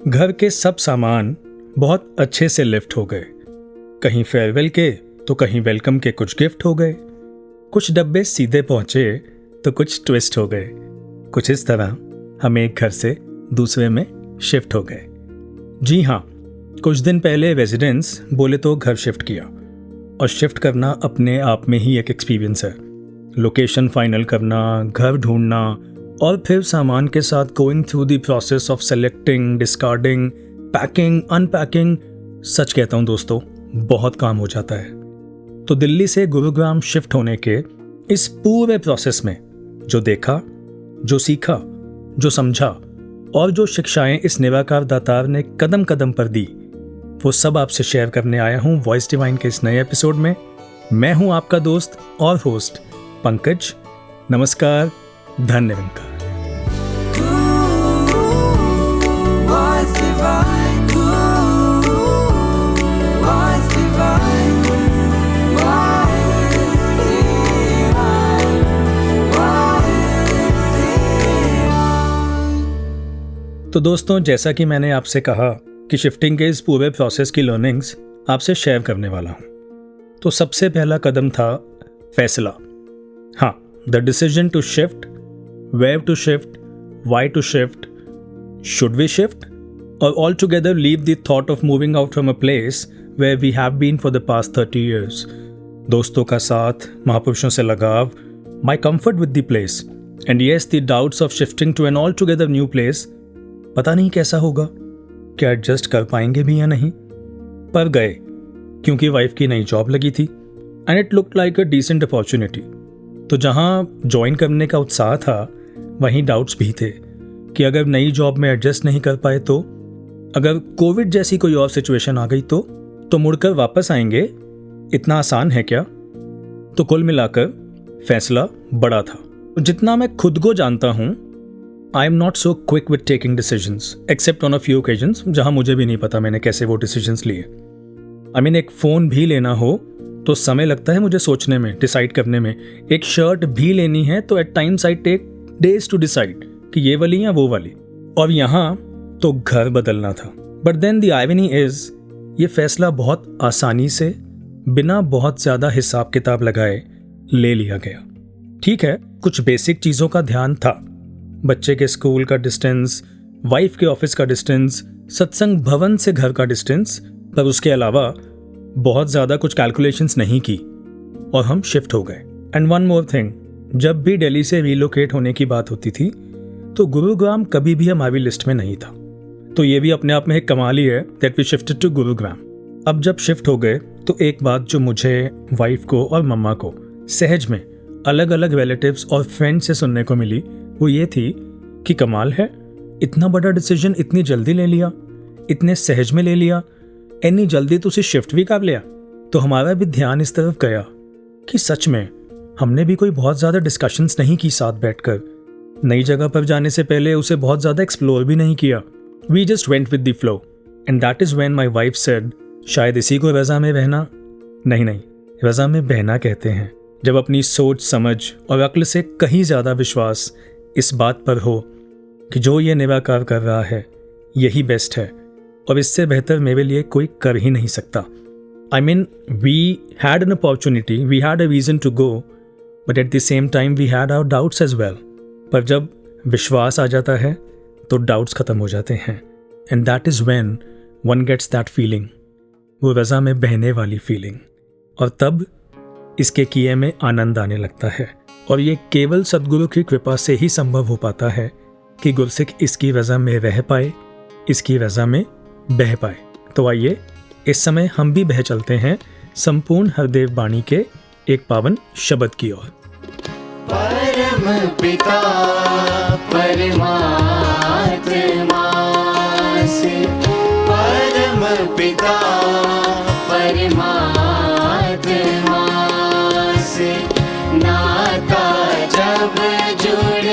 घर के सब सामान बहुत अच्छे से लिफ्ट हो गए। कहीं फेयरवेल के तो कहीं वेलकम के कुछ गिफ्ट हो गए। कुछ डब्बे सीधे पहुंचे तो कुछ ट्विस्ट हो गए। कुछ इस तरह हम एक घर से दूसरे में शिफ्ट हो गए। जी हाँ, कुछ दिन पहले रेजिडेंट्स बोले तो घर शिफ्ट किया, और शिफ्ट करना अपने आप में ही एक एक्सपीरियंस है। लोकेशन फाइनल करना, घर ढूंढना और फिर सामान के साथ going through the process of selecting, discarding, packing, unpacking, सच कहता हूँ दोस्तों, बहुत काम हो जाता है। तो दिल्ली से गुरुग्राम शिफ्ट होने के इस पूरे प्रोसेस में जो देखा, जो सीखा, जो समझा और जो शिक्षाएं इस निराकार दातार ने कदम कदम पर दी, वो सब आपसे शेयर करने आया हूँ वॉइस डिवाइन के इस नए एपिसोड में। मैं हूँ आपका दोस्त और होस्ट पंकज। नमस्कार, धन्य निरंकार। तो दोस्तों, जैसा कि मैंने आपसे कहा कि शिफ्टिंग के इस पूरे प्रोसेस की लर्निंग्स आपसे शेयर करने वाला हूँ, तो सबसे पहला कदम था फैसला। हाँ, the decision to shift, where to shift, why to shift, should we shift or all together leave the thought of moving out from a place where we have been for the past 30 years। दोस्तों का साथ, महापुरुषों से लगाव, my comfort with the place and yes the doubts of shifting to an all together new place. पता नहीं कैसा होगा, क्या एडजस्ट कर पाएंगे भी या नहीं, पर गए क्योंकि वाइफ की नई जॉब लगी थी and it looked like a decent opportunity. तो जहाँ ज्वाइन करने का उत्साह था, वहीं डाउट्स भी थे कि अगर नई जॉब में एडजस्ट नहीं कर पाए तो, अगर कोविड जैसी कोई और सिचुएशन आ गई तो मुड़कर वापस आएंगे, इतना आसान है क्या? तो कुल मिलाकर फैसला बड़ा था। जितना मैं खुद को जानता हूँ, I am not so quick with taking decisions except on a few occasions जहाँ मुझे भी नहीं पता मैंने कैसे वो डिसीजंस लिए। आई मीन, एक फ़ोन भी लेना हो तो समय लगता है मुझे सोचने में, डिसाइड करने में। एक शर्ट भी लेनी है तो at times I take days to decide कि ये वाली या वो वाली। और यहाँ तो घर बदलना था। But then the irony is, ये फैसला बहुत आसानी से, बिना बहुत ज़्यादा हिसाब किताब लगाए ले लिया गया। ठीक है, कुछ बेसिक चीज़ों का ध्यान था, बच्चे के स्कूल का डिस्टेंस, वाइफ के ऑफिस का डिस्टेंस, सत्संग भवन से घर का डिस्टेंस, पर उसके अलावा बहुत ज़्यादा कुछ कैलकुलेशंस नहीं की और हम शिफ्ट हो गए। एंड वन मोर थिंग, जब भी दिल्ली से रिलोकेट होने की बात होती थी तो गुरुग्राम कभी भी हमारी लिस्ट में नहीं था। तो ये भी अपने आप में एक कमाल ही है that we shifted to Gurugram. अब जब शिफ्ट हो गए तो एक बात जो मुझे, वाइफ को और मम्मा को सहज में अलग अलग रिलेटिव्स और फ्रेंड्स से सुनने को मिली, वो ये थी कि कमाल है, इतना बड़ा डिसीजन इतनी जल्दी ले लिया, इतने सहज में ले लिया, इतनी जल्दी तो उसे शिफ्ट भी कर लिया। तो हमारा भी ध्यान इस तरफ गया कि सच में हमने भी कोई बहुत ज़्यादा डिस्कशंस नहीं की साथ बैठकर, नई जगह पर जाने से पहले उसे बहुत ज़्यादा एक्सप्लोर भी नहीं किया। We just went with the flow and that is when my wife said, शायद इसी को रज़ा में बहना, नहीं, रज़ा में बहना कहते हैं जब अपनी सोच समझ और अक्ल से कहीं ज़्यादा विश्वास इस बात पर हो कि जो ये निराकार कर रहा है यही बेस्ट है और इससे बेहतर मेरे लिए कोई कर ही नहीं सकता। I mean, we had an opportunity, we had a reason to go, but at the same time we had our doubts as well. पर जब विश्वास आ जाता है तो डाउट्स ख़त्म हो जाते हैं and that is when one gets that feeling, वो रज़ा में बहने वाली फीलिंग। और तब इसके किए में आनंद आने लगता है। और ये केवल सद्गुरु की कृपा से ही संभव हो पाता है कि गुरसिख इसकी रज़ा में रह पाए, इसकी रज़ा में बह पाए। तो आइए इस समय हम भी बह चलते हैं संपूर्ण हरदेव वाणी के एक पावन शब्द की ओर। परम पिता परमात्मा से, परम पिता परमात्मा से नाता जब जुड़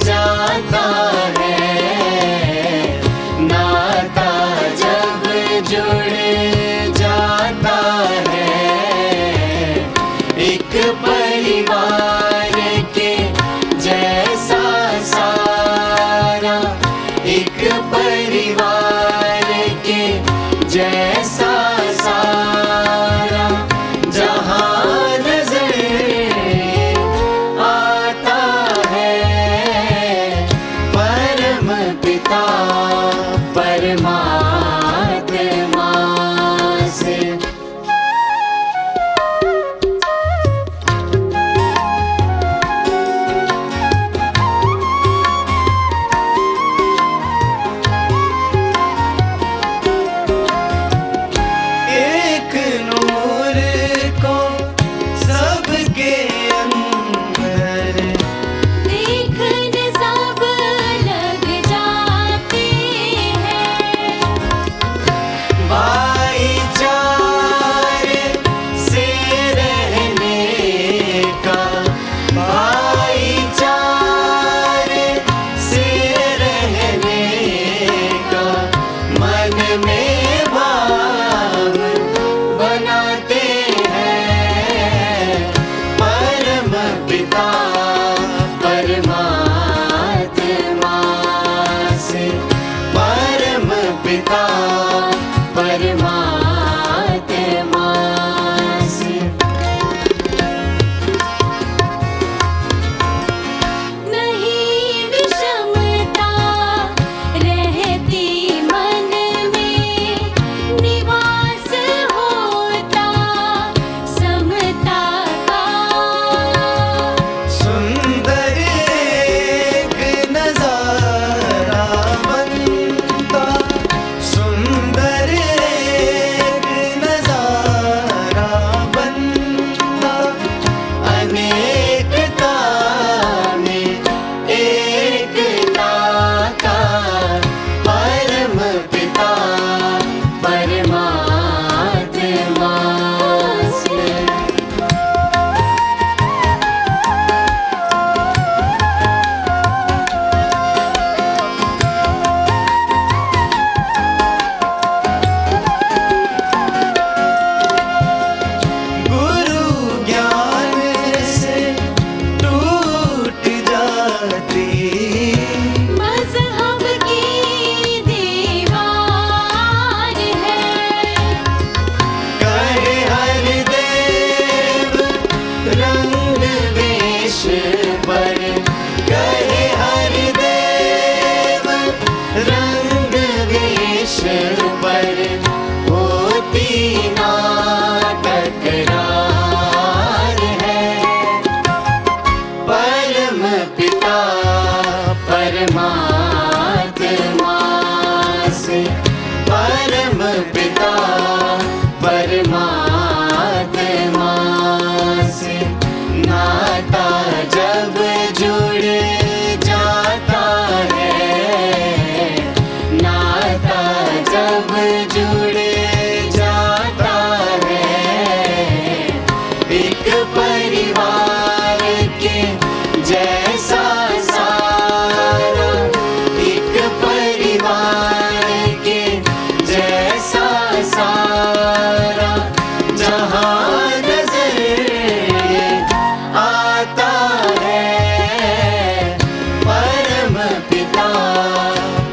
जाता है, नाता जब जुड़ जाता है, एक परिवार के जैसा सा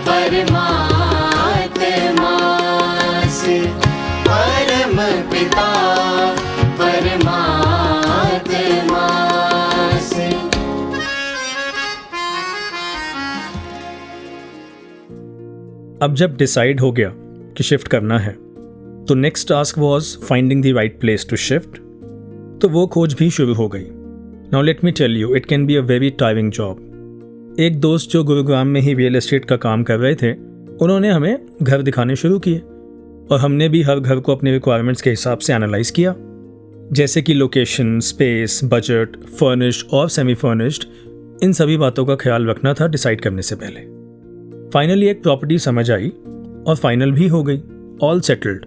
परमात्मा से, परम पिता परमात्मा से। अब जब डिसाइड हो गया कि शिफ्ट करना है तो next task was finding the right place to shift. तो वो खोज भी शुरू हो गई। Now let me tell you, it can be a very tiring job. एक दोस्त जो गुरुग्राम में ही रियल एस्टेट का काम कर रहे थे, उन्होंने हमें घर दिखाने शुरू किए और हमने भी हर घर को अपने रिक्वायरमेंट्स के हिसाब से एनालाइज किया, जैसे कि लोकेशन, स्पेस, बजट, फर्निश्ड और सेमी फर्निश्ड, इन सभी बातों का ख्याल रखना था डिसाइड करने से पहले। फाइनली एक प्रॉपर्टी समझ आई और फाइनल भी हो गई, ऑल सेटल्ड।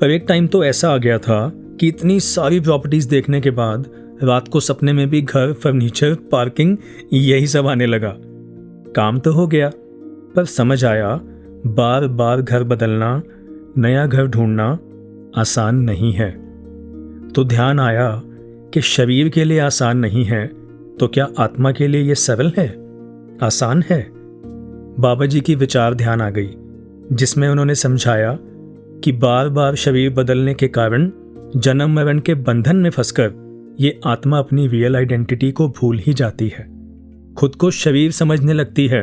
पर एक टाइम तो ऐसा आ गया था कि इतनी सारी प्रॉपर्टीज़ देखने के बाद रात को सपने में भी घर, फर्नीचर, पार्किंग यही सब आने लगा। काम तो हो गया, पर समझ आया बार बार घर बदलना, नया घर ढूंढना आसान नहीं है। तो ध्यान आया कि शरीर के लिए आसान नहीं है तो क्या आत्मा के लिए ये सरल है, आसान है। बाबा जी की विचार ध्यान आ गई, जिसमें उन्होंने समझाया कि बार बार शरीर बदलने के कारण जन्म मरण के बंधन में फंसकर ये आत्मा अपनी रियल आइडेंटिटी को भूल ही जाती है, खुद को शरीर समझने लगती है।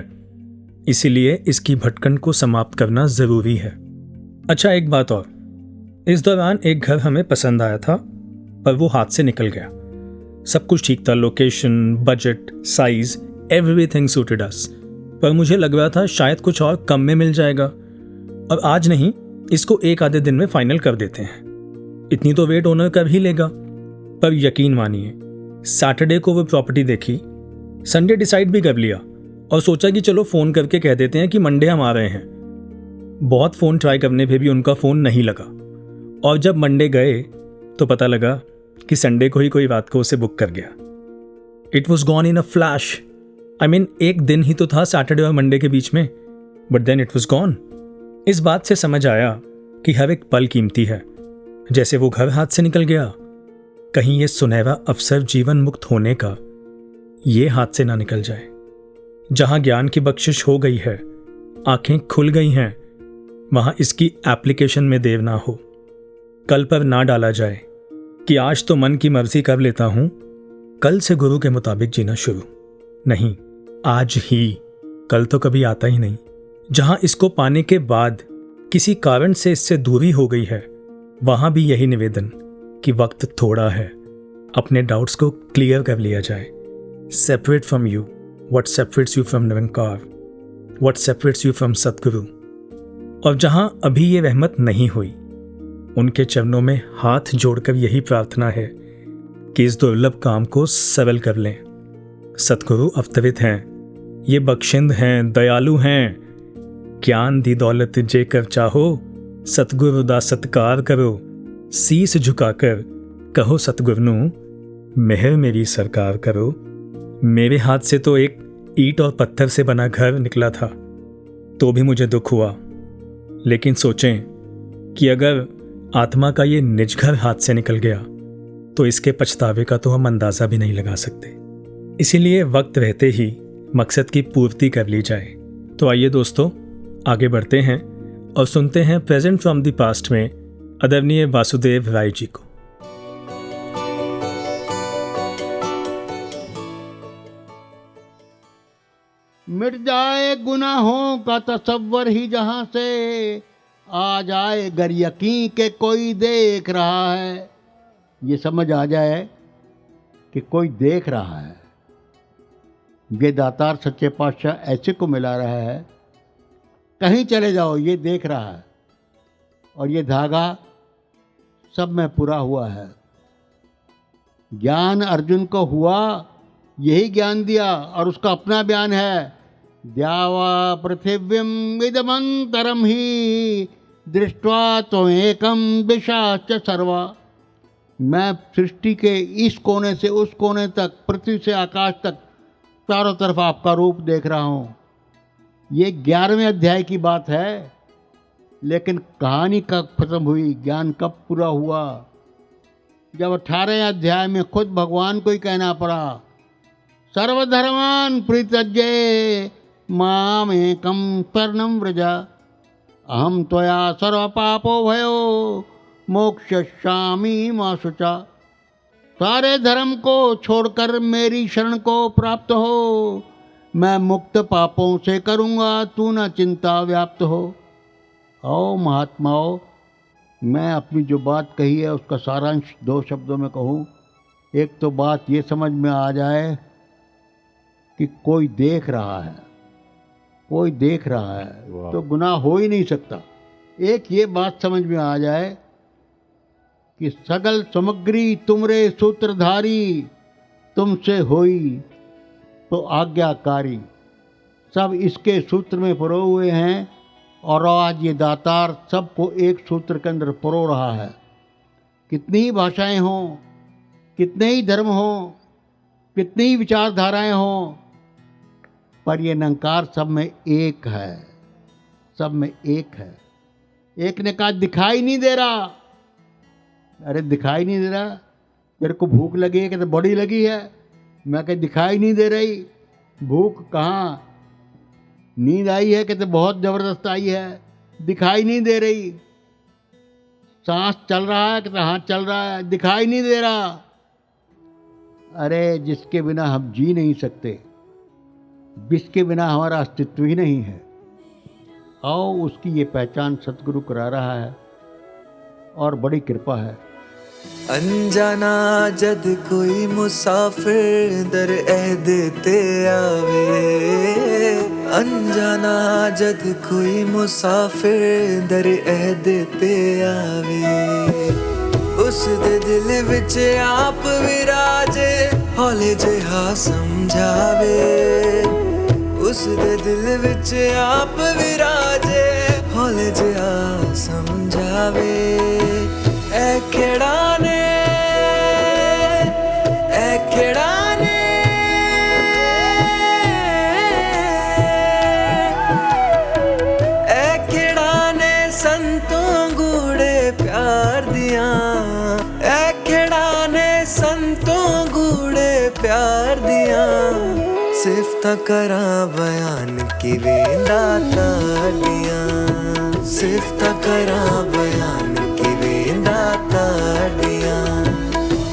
इसीलिए इसकी भटकन को समाप्त करना जरूरी है। अच्छा, एक बात और, इस दौरान एक घर हमें पसंद आया था पर वो हाथ से निकल गया। सब कुछ ठीक था, location, budget, size, everything suited us. पर मुझे लग रहा था शायद कुछ और कम में मिल जाएगा और आज नहीं, इसको एक आधे दिन में फाइनल कर देते हैं, इतनी तो वेट ओनर कर ही लेगा। पर यकीन मानिए, सैटरडे को वो प्रॉपर्टी देखी, संडे डिसाइड भी कर लिया और सोचा कि चलो फ़ोन करके कह देते हैं कि मंडे हम आ रहे हैं। बहुत फ़ोन ट्राई करने पे भी उनका फ़ोन नहीं लगा और जब मंडे गए तो पता लगा कि संडे को ही कोई रात को उसे बुक कर गया। It was gone in a flash. I mean, एक दिन ही तो था सैटरडे और मंडे के बीच में, but then it was gone. इस बात से समझ आया कि हर एक पल कीमती है। जैसे वो घर हाथ से निकल गया, कहीं ये सुनहरा अवसर जीवन मुक्त होने का ये हाथ से ना निकल जाए। जहां ज्ञान की बख्शिश हो गई है, आंखें खुल गई हैं, वहां इसकी एप्लीकेशन में देर ना हो, कल पर ना डाला जाए कि आज तो मन की मर्जी कर लेता हूं, कल से गुरु के मुताबिक जीना शुरू। नहीं, आज ही, कल तो कभी आता ही नहीं। जहां इसको पाने के बाद किसी कारण से इससे दूरी हो गई है, वहां भी यही निवेदन कि वक्त थोड़ा है, अपने डाउट्स को क्लियर कर लिया जाए। Separate from you what separates you from Nirankar, what separates you from सतगुरु। और जहां अभी ये रहमत नहीं हुई, उनके चरणों में हाथ जोड़कर यही प्रार्थना है कि इस दुर्लभ काम को सरल कर लें। सतगुरु अवतरित हैं, ये बख्शिंद हैं, दयालु हैं। ज्ञान दी दौलत जे कर चाहो, सतगुरु दा सत्कार करो। शीस झुकाकर कहो सतगुरु मेहर मेरी सरकार करो। मेरे हाथ से तो एक ईंट और पत्थर से बना घर निकला था, तो भी मुझे दुख हुआ। लेकिन सोचें कि अगर आत्मा का ये निज घर हाथ से निकल गया तो इसके पछतावे का तो हम अंदाज़ा भी नहीं लगा सकते। इसीलिए वक्त रहते ही मकसद की पूर्ति कर ली जाए। तो आइए दोस्तों, आगे बढ़ते हैं और सुनते हैं प्रेजेंट फ्रॉम द पास्ट में आदरणीय वासुदेव राय जी को। मिट जाए गुनाहों का तसव्वुर ही जहां से, आ जाए गर यकीन के कोई देख रहा है। ये समझ आ जाए कि कोई देख रहा है। ये दातार सच्चे पातशाह ऐसे को मिला रहा है, कहीं चले जाओ ये देख रहा है और ये धागा सब में पूरा हुआ है। ज्ञान अर्जुन को हुआ, यही ज्ञान दिया और उसका अपना बयान है, द्यावा पृथिव्यम इदमंतरम ही दृष्ट्वा तो एकम दिशाच सर्वा। मैं सृष्टि के इस कोने से उस कोने तक, पृथ्वी से आकाश तक, चारों तरफ आपका रूप देख रहा हूँ। ये 11वें अध्याय की बात है, लेकिन कहानी कब खत्म हुई, ज्ञान कब पूरा हुआ? जब 18वें अध्याय में खुद भगवान को ही कहना पड़ा, सर्वधर्मान परित्यज्य मामेकं शरणं व्रज अहं त्वया सर्वपापो भयो मोक्षयिष्यामि मा शुचा। सारे धर्म को छोड़कर मेरी शरण को प्राप्त हो, मैं मुक्त पापों से करूँगा तू न चिंता व्याप्त हो। आओ महात्माओं, मैं अपनी जो बात कही है उसका सारांश 2 शब्दों में कहूँ। एक तो बात ये समझ में आ जाए कि कोई देख रहा है, कोई देख रहा है तो गुनाह हो ही नहीं सकता। एक ये बात समझ में आ जाए कि सगल सामग्री तुमरे सूत्रधारी, तुमसे होई तो आज्ञाकारी। सब इसके सूत्र में परोए हुए हैं और आज ये दातार सबको एक सूत्र के अंदर परो रहा है। कितनी ही भाषाएं हों, कितने ही धर्म हों, कितनी ही विचारधाराएं हों, पर ये निरंकार सब में एक है, सब में एक है। एक ने कहा दिखाई नहीं दे रहा। अरे दिखाई नहीं दे रहा, तेरे को भूख लगी है कहते बड़ी लगी है, मैं कह दिखाई नहीं दे रही। भूख कहाँ, नींद आई है कहते बहुत ज़बरदस्त आई है, दिखाई नहीं दे रही। सांस चल रहा है कहते हाँ चल रहा है, दिखाई नहीं दे रहा। अरे जिसके बिना हम जी नहीं सकते, जिसके बिना हमारा अस्तित्व ही नहीं है, आओ उसकी ये पहचान सतगुरु करा रहा है और बड़ी कृपा है। अनजाना जद कोई मुसाफिर दर देते आवे, अनजाना जद कोई मुसाफिर दर देते आवे, उस दे दिल विच आप विराजे हौले जिहा समझावे, उस दे दिल विच आप विराजे हौले जिहा समझावे। ऐ खिड़ा ने, ऐ खिड़ा ने, ऐ खिड़ा ने संतों गूढ़े प्यार दिया, ऐ खिड़ा ने संतों गूढ़े प्यार दिया। सिफ्त करा बयान की वेंदा ताड़िया, सिफ्त करा बयान की वेंदा ताड़िया।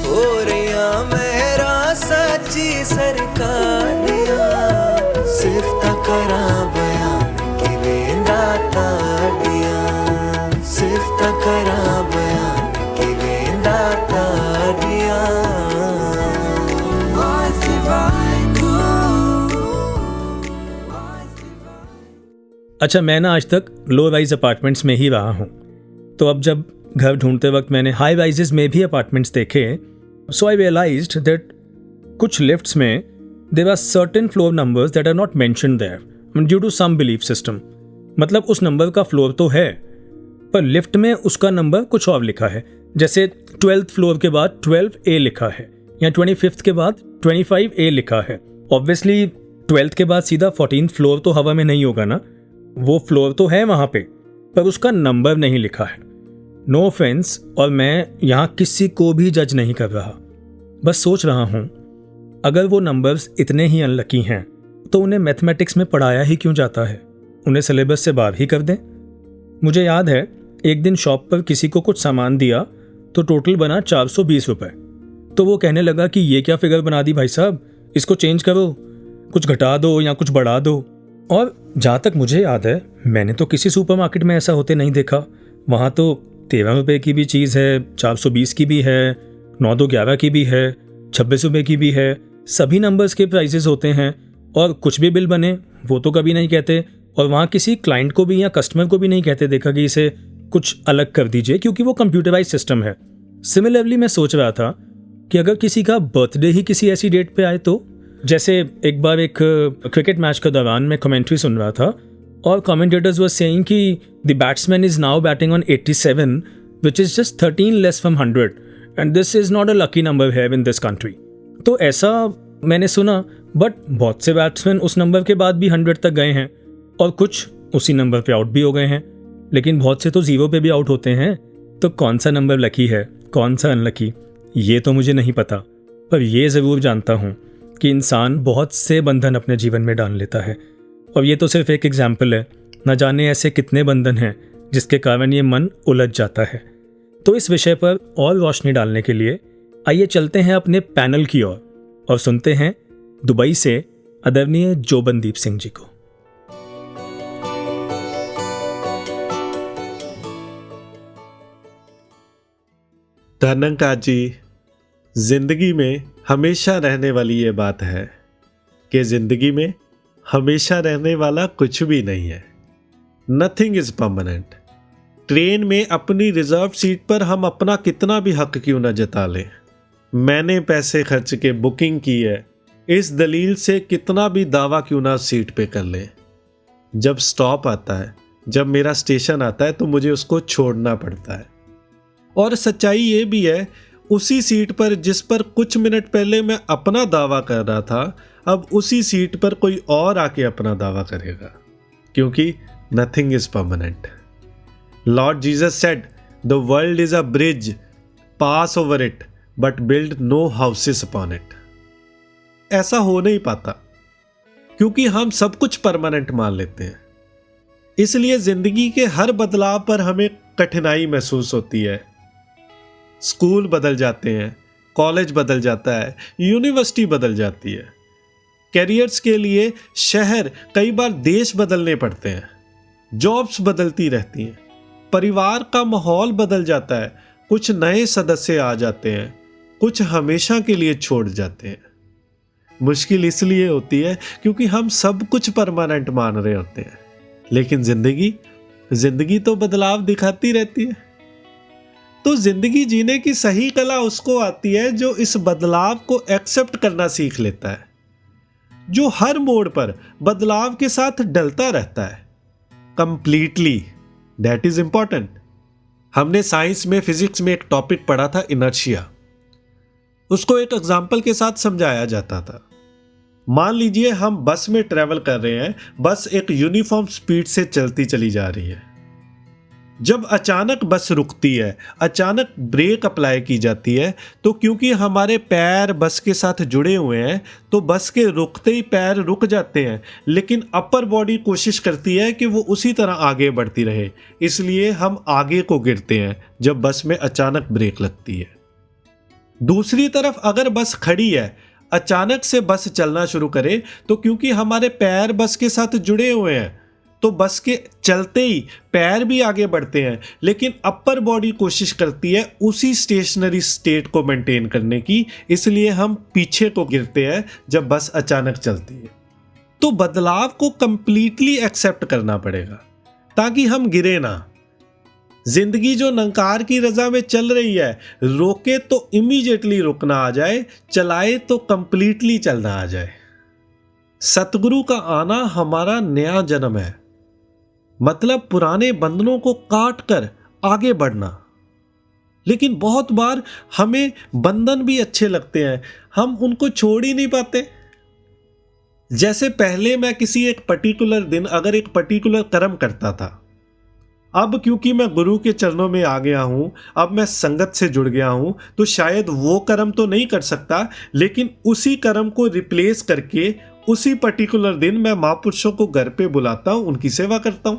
हो रहा मेरा सच्ची सरकारिया, सिफ्त करा बयान की वेंदा ताड़िया, सिफ्त करा बयान की वेंदा ताड़िया। अच्छा, मैं ना आज तक लो राइज अपार्टमेंट्स में ही रहा हूँ, तो अब जब घर ढूंढते वक्त मैंने हाई राइजेस में भी अपार्टमेंट्स देखे, सो आई रियलाइज्ड दैट कुछ लिफ्ट्स में there are certain floor numbers that are not mentioned there due to some belief system. मतलब उस नंबर का फ्लोर तो है, पर लिफ्ट में उसका नंबर कुछ और लिखा है। जैसे 12th फ्लोर के बाद 12A लिखा है, या 25th के बाद 25A लिखा है। ऑब्वियसली 12th के बाद सीधा 14th फ्लोर तो हवा में नहीं होगा ना, वो फ्लोर तो है वहाँ पे, पर उसका नंबर नहीं लिखा है। नो ऑफेंस, और मैं यहाँ किसी को भी जज नहीं कर रहा, बस सोच रहा हूँ अगर वो नंबर्स इतने ही अनलकी हैं तो उन्हें मैथमेटिक्स में पढ़ाया ही क्यों जाता है, उन्हें सिलेबस से बाहर ही कर दें। मुझे याद है एक दिन शॉप पर किसी को कुछ सामान दिया तो टोटल बना 420 रुपये। तो वो कहने लगा कि ये क्या फिगर बना दी भाई साहब, इसको चेंज करो, कुछ घटा दो या कुछ बढ़ा दो। और जहाँ तक मुझे याद है मैंने तो किसी सुपरमार्केट में ऐसा होते नहीं देखा। वहाँ तो 13 रुपये की भी चीज़ है, 420 की भी है, 9-2-11 की भी है, 26 रुपये की भी है। सभी नंबर्स के प्राइसेस होते हैं और कुछ भी बिल बने वो तो कभी नहीं कहते। और वहाँ किसी क्लाइंट को भी या कस्टमर को भी नहीं कहते देखा कि इसे कुछ अलग कर दीजिए, क्योंकि वो कंप्यूटराइज सिस्टम है। सिमिलरली मैं सोच रहा था कि अगर किसी का बर्थडे ही किसी ऐसी डेट पे आए तो, जैसे एक बार एक क्रिकेट मैच के दौरान मैं कमेंट्री सुन रहा था और कमेंटेटर्स वर सेइंग कि the batsman is now batting on 87 which is just 13 less from 100 and this is not a lucky number have in this country. तो ऐसा मैंने सुना, बट बहुत से बैट्समैन उस नंबर के बाद भी 100 तक गए हैं और कुछ उसी नंबर पे आउट भी हो गए हैं, लेकिन बहुत से तो 0 पे भी आउट होते हैं। तो कौन सा नंबर लकी है, कौन सा अनलकी, ये तो मुझे नहीं पता, पर ये ज़रूर जानता हूँ कि इंसान बहुत से बंधन अपने जीवन में डाल लेता है। और ये तो सिर्फ एक एग्जाम्पल है, न जाने ऐसे कितने बंधन हैं जिसके कारण ये मन उलझ जाता है। तो इस विषय पर और रोशनी डालने के लिए आइए चलते हैं अपने पैनल की ओर और सुनते हैं दुबई से आदरणीय जोबनदीप सिंह जी को। धनंका जी, जिंदगी में हमेशा रहने वाली ये बात है कि जिंदगी में हमेशा रहने वाला कुछ भी नहीं है। Nothing is permanent. ट्रेन में अपनी रिजर्व सीट पर हम अपना कितना भी हक क्यों न जता लें, मैंने पैसे खर्च के बुकिंग की है, इस दलील से कितना भी दावा क्यों ना सीट पे कर लें, जब स्टॉप आता है, जब मेरा स्टेशन आता है तो मुझे उसको छोड़ना पड़ता है। और सच्चाई ये भी है, उसी सीट पर जिस पर कुछ मिनट पहले मैं अपना दावा कर रहा था, अब उसी सीट पर कोई और आके अपना दावा करेगा, क्योंकि nothing is permanent. Lord Jesus said, the world is a bridge, pass over it but build no houses upon it. ऐसा हो नहीं पाता क्योंकि हम सब कुछ परमानेंट मान लेते हैं। इसलिए जिंदगी के हर बदलाव पर हमें कठिनाई महसूस होती है। स्कूल बदल जाते हैं, कॉलेज बदल जाता है, यूनिवर्सिटी बदल जाती है, कैरियर्स के लिए शहर, कई बार देश बदलने पड़ते हैं, जॉब्स बदलती रहती हैं, परिवार का माहौल बदल जाता है, कुछ नए सदस्य आ जाते हैं, कुछ हमेशा के लिए छोड़ जाते हैं। मुश्किल इसलिए होती है क्योंकि हम सब कुछ परमानेंट मान रहे होते हैं, लेकिन जिंदगी तो बदलाव दिखाती रहती है। तो जिंदगी जीने की सही कला उसको आती है जो इस बदलाव को एक्सेप्ट करना सीख लेता है, जो हर मोड़ पर बदलाव के साथ ढलता रहता है कंप्लीटली। That is important. हमने साइंस में, फिजिक्स में एक टॉपिक पढ़ा था, इनर्शिया। उसको एक एग्जाम्पल के साथ समझाया जाता था। मान लीजिए हम बस में ट्रेवल कर रहे हैं, बस एक यूनिफॉर्म स्पीड से चलती चली जा रही है। जब अचानक बस रुकती है, अचानक ब्रेक अप्लाई की जाती है, तो क्योंकि हमारे पैर बस के साथ जुड़े हुए हैं तो बस के रुकते ही पैर रुक जाते हैं, लेकिन अपर बॉडी कोशिश करती है कि वो उसी तरह आगे बढ़ती रहे, इसलिए हम आगे को गिरते हैं जब बस में अचानक ब्रेक लगती है। दूसरी तरफ अगर बस खड़ी है, अचानक से बस चलना शुरू करे, तो क्योंकि हमारे पैर बस के साथ जुड़े हुए हैं तो बस के चलते ही पैर भी आगे बढ़ते हैं, लेकिन अपर बॉडी कोशिश करती है उसी स्टेशनरी स्टेट को मेंटेन करने की, इसलिए हम पीछे को गिरते हैं जब बस अचानक चलती है। तो बदलाव को कंप्लीटली एक्सेप्ट करना पड़ेगा ताकि हम गिरे ना। जिंदगी जो नंकार की रजा में चल रही है, रोके तो इमीडिएटली रुकना आ जाए, चलाए तो कंप्लीटली चलना आ जाए। सतगुरु का आना हमारा नया जन्म है, मतलब पुराने बंधनों को काट कर आगे बढ़ना। लेकिन बहुत बार हमें बंधन भी अच्छे लगते हैं, हम उनको छोड़ ही नहीं पाते। जैसे पहले मैं किसी एक पर्टिकुलर दिन अगर एक पर्टिकुलर कर्म करता था, अब क्योंकि मैं गुरु के चरणों में आ गया हूं, अब मैं संगत से जुड़ गया हूं, तो शायद वो कर्म तो नहीं कर सकता, लेकिन उसी कर्म को रिप्लेस करके उसी पर्टिकुलर दिन मैं महापुरुषों को घर पे बुलाता हूं, उनकी सेवा करता हूं।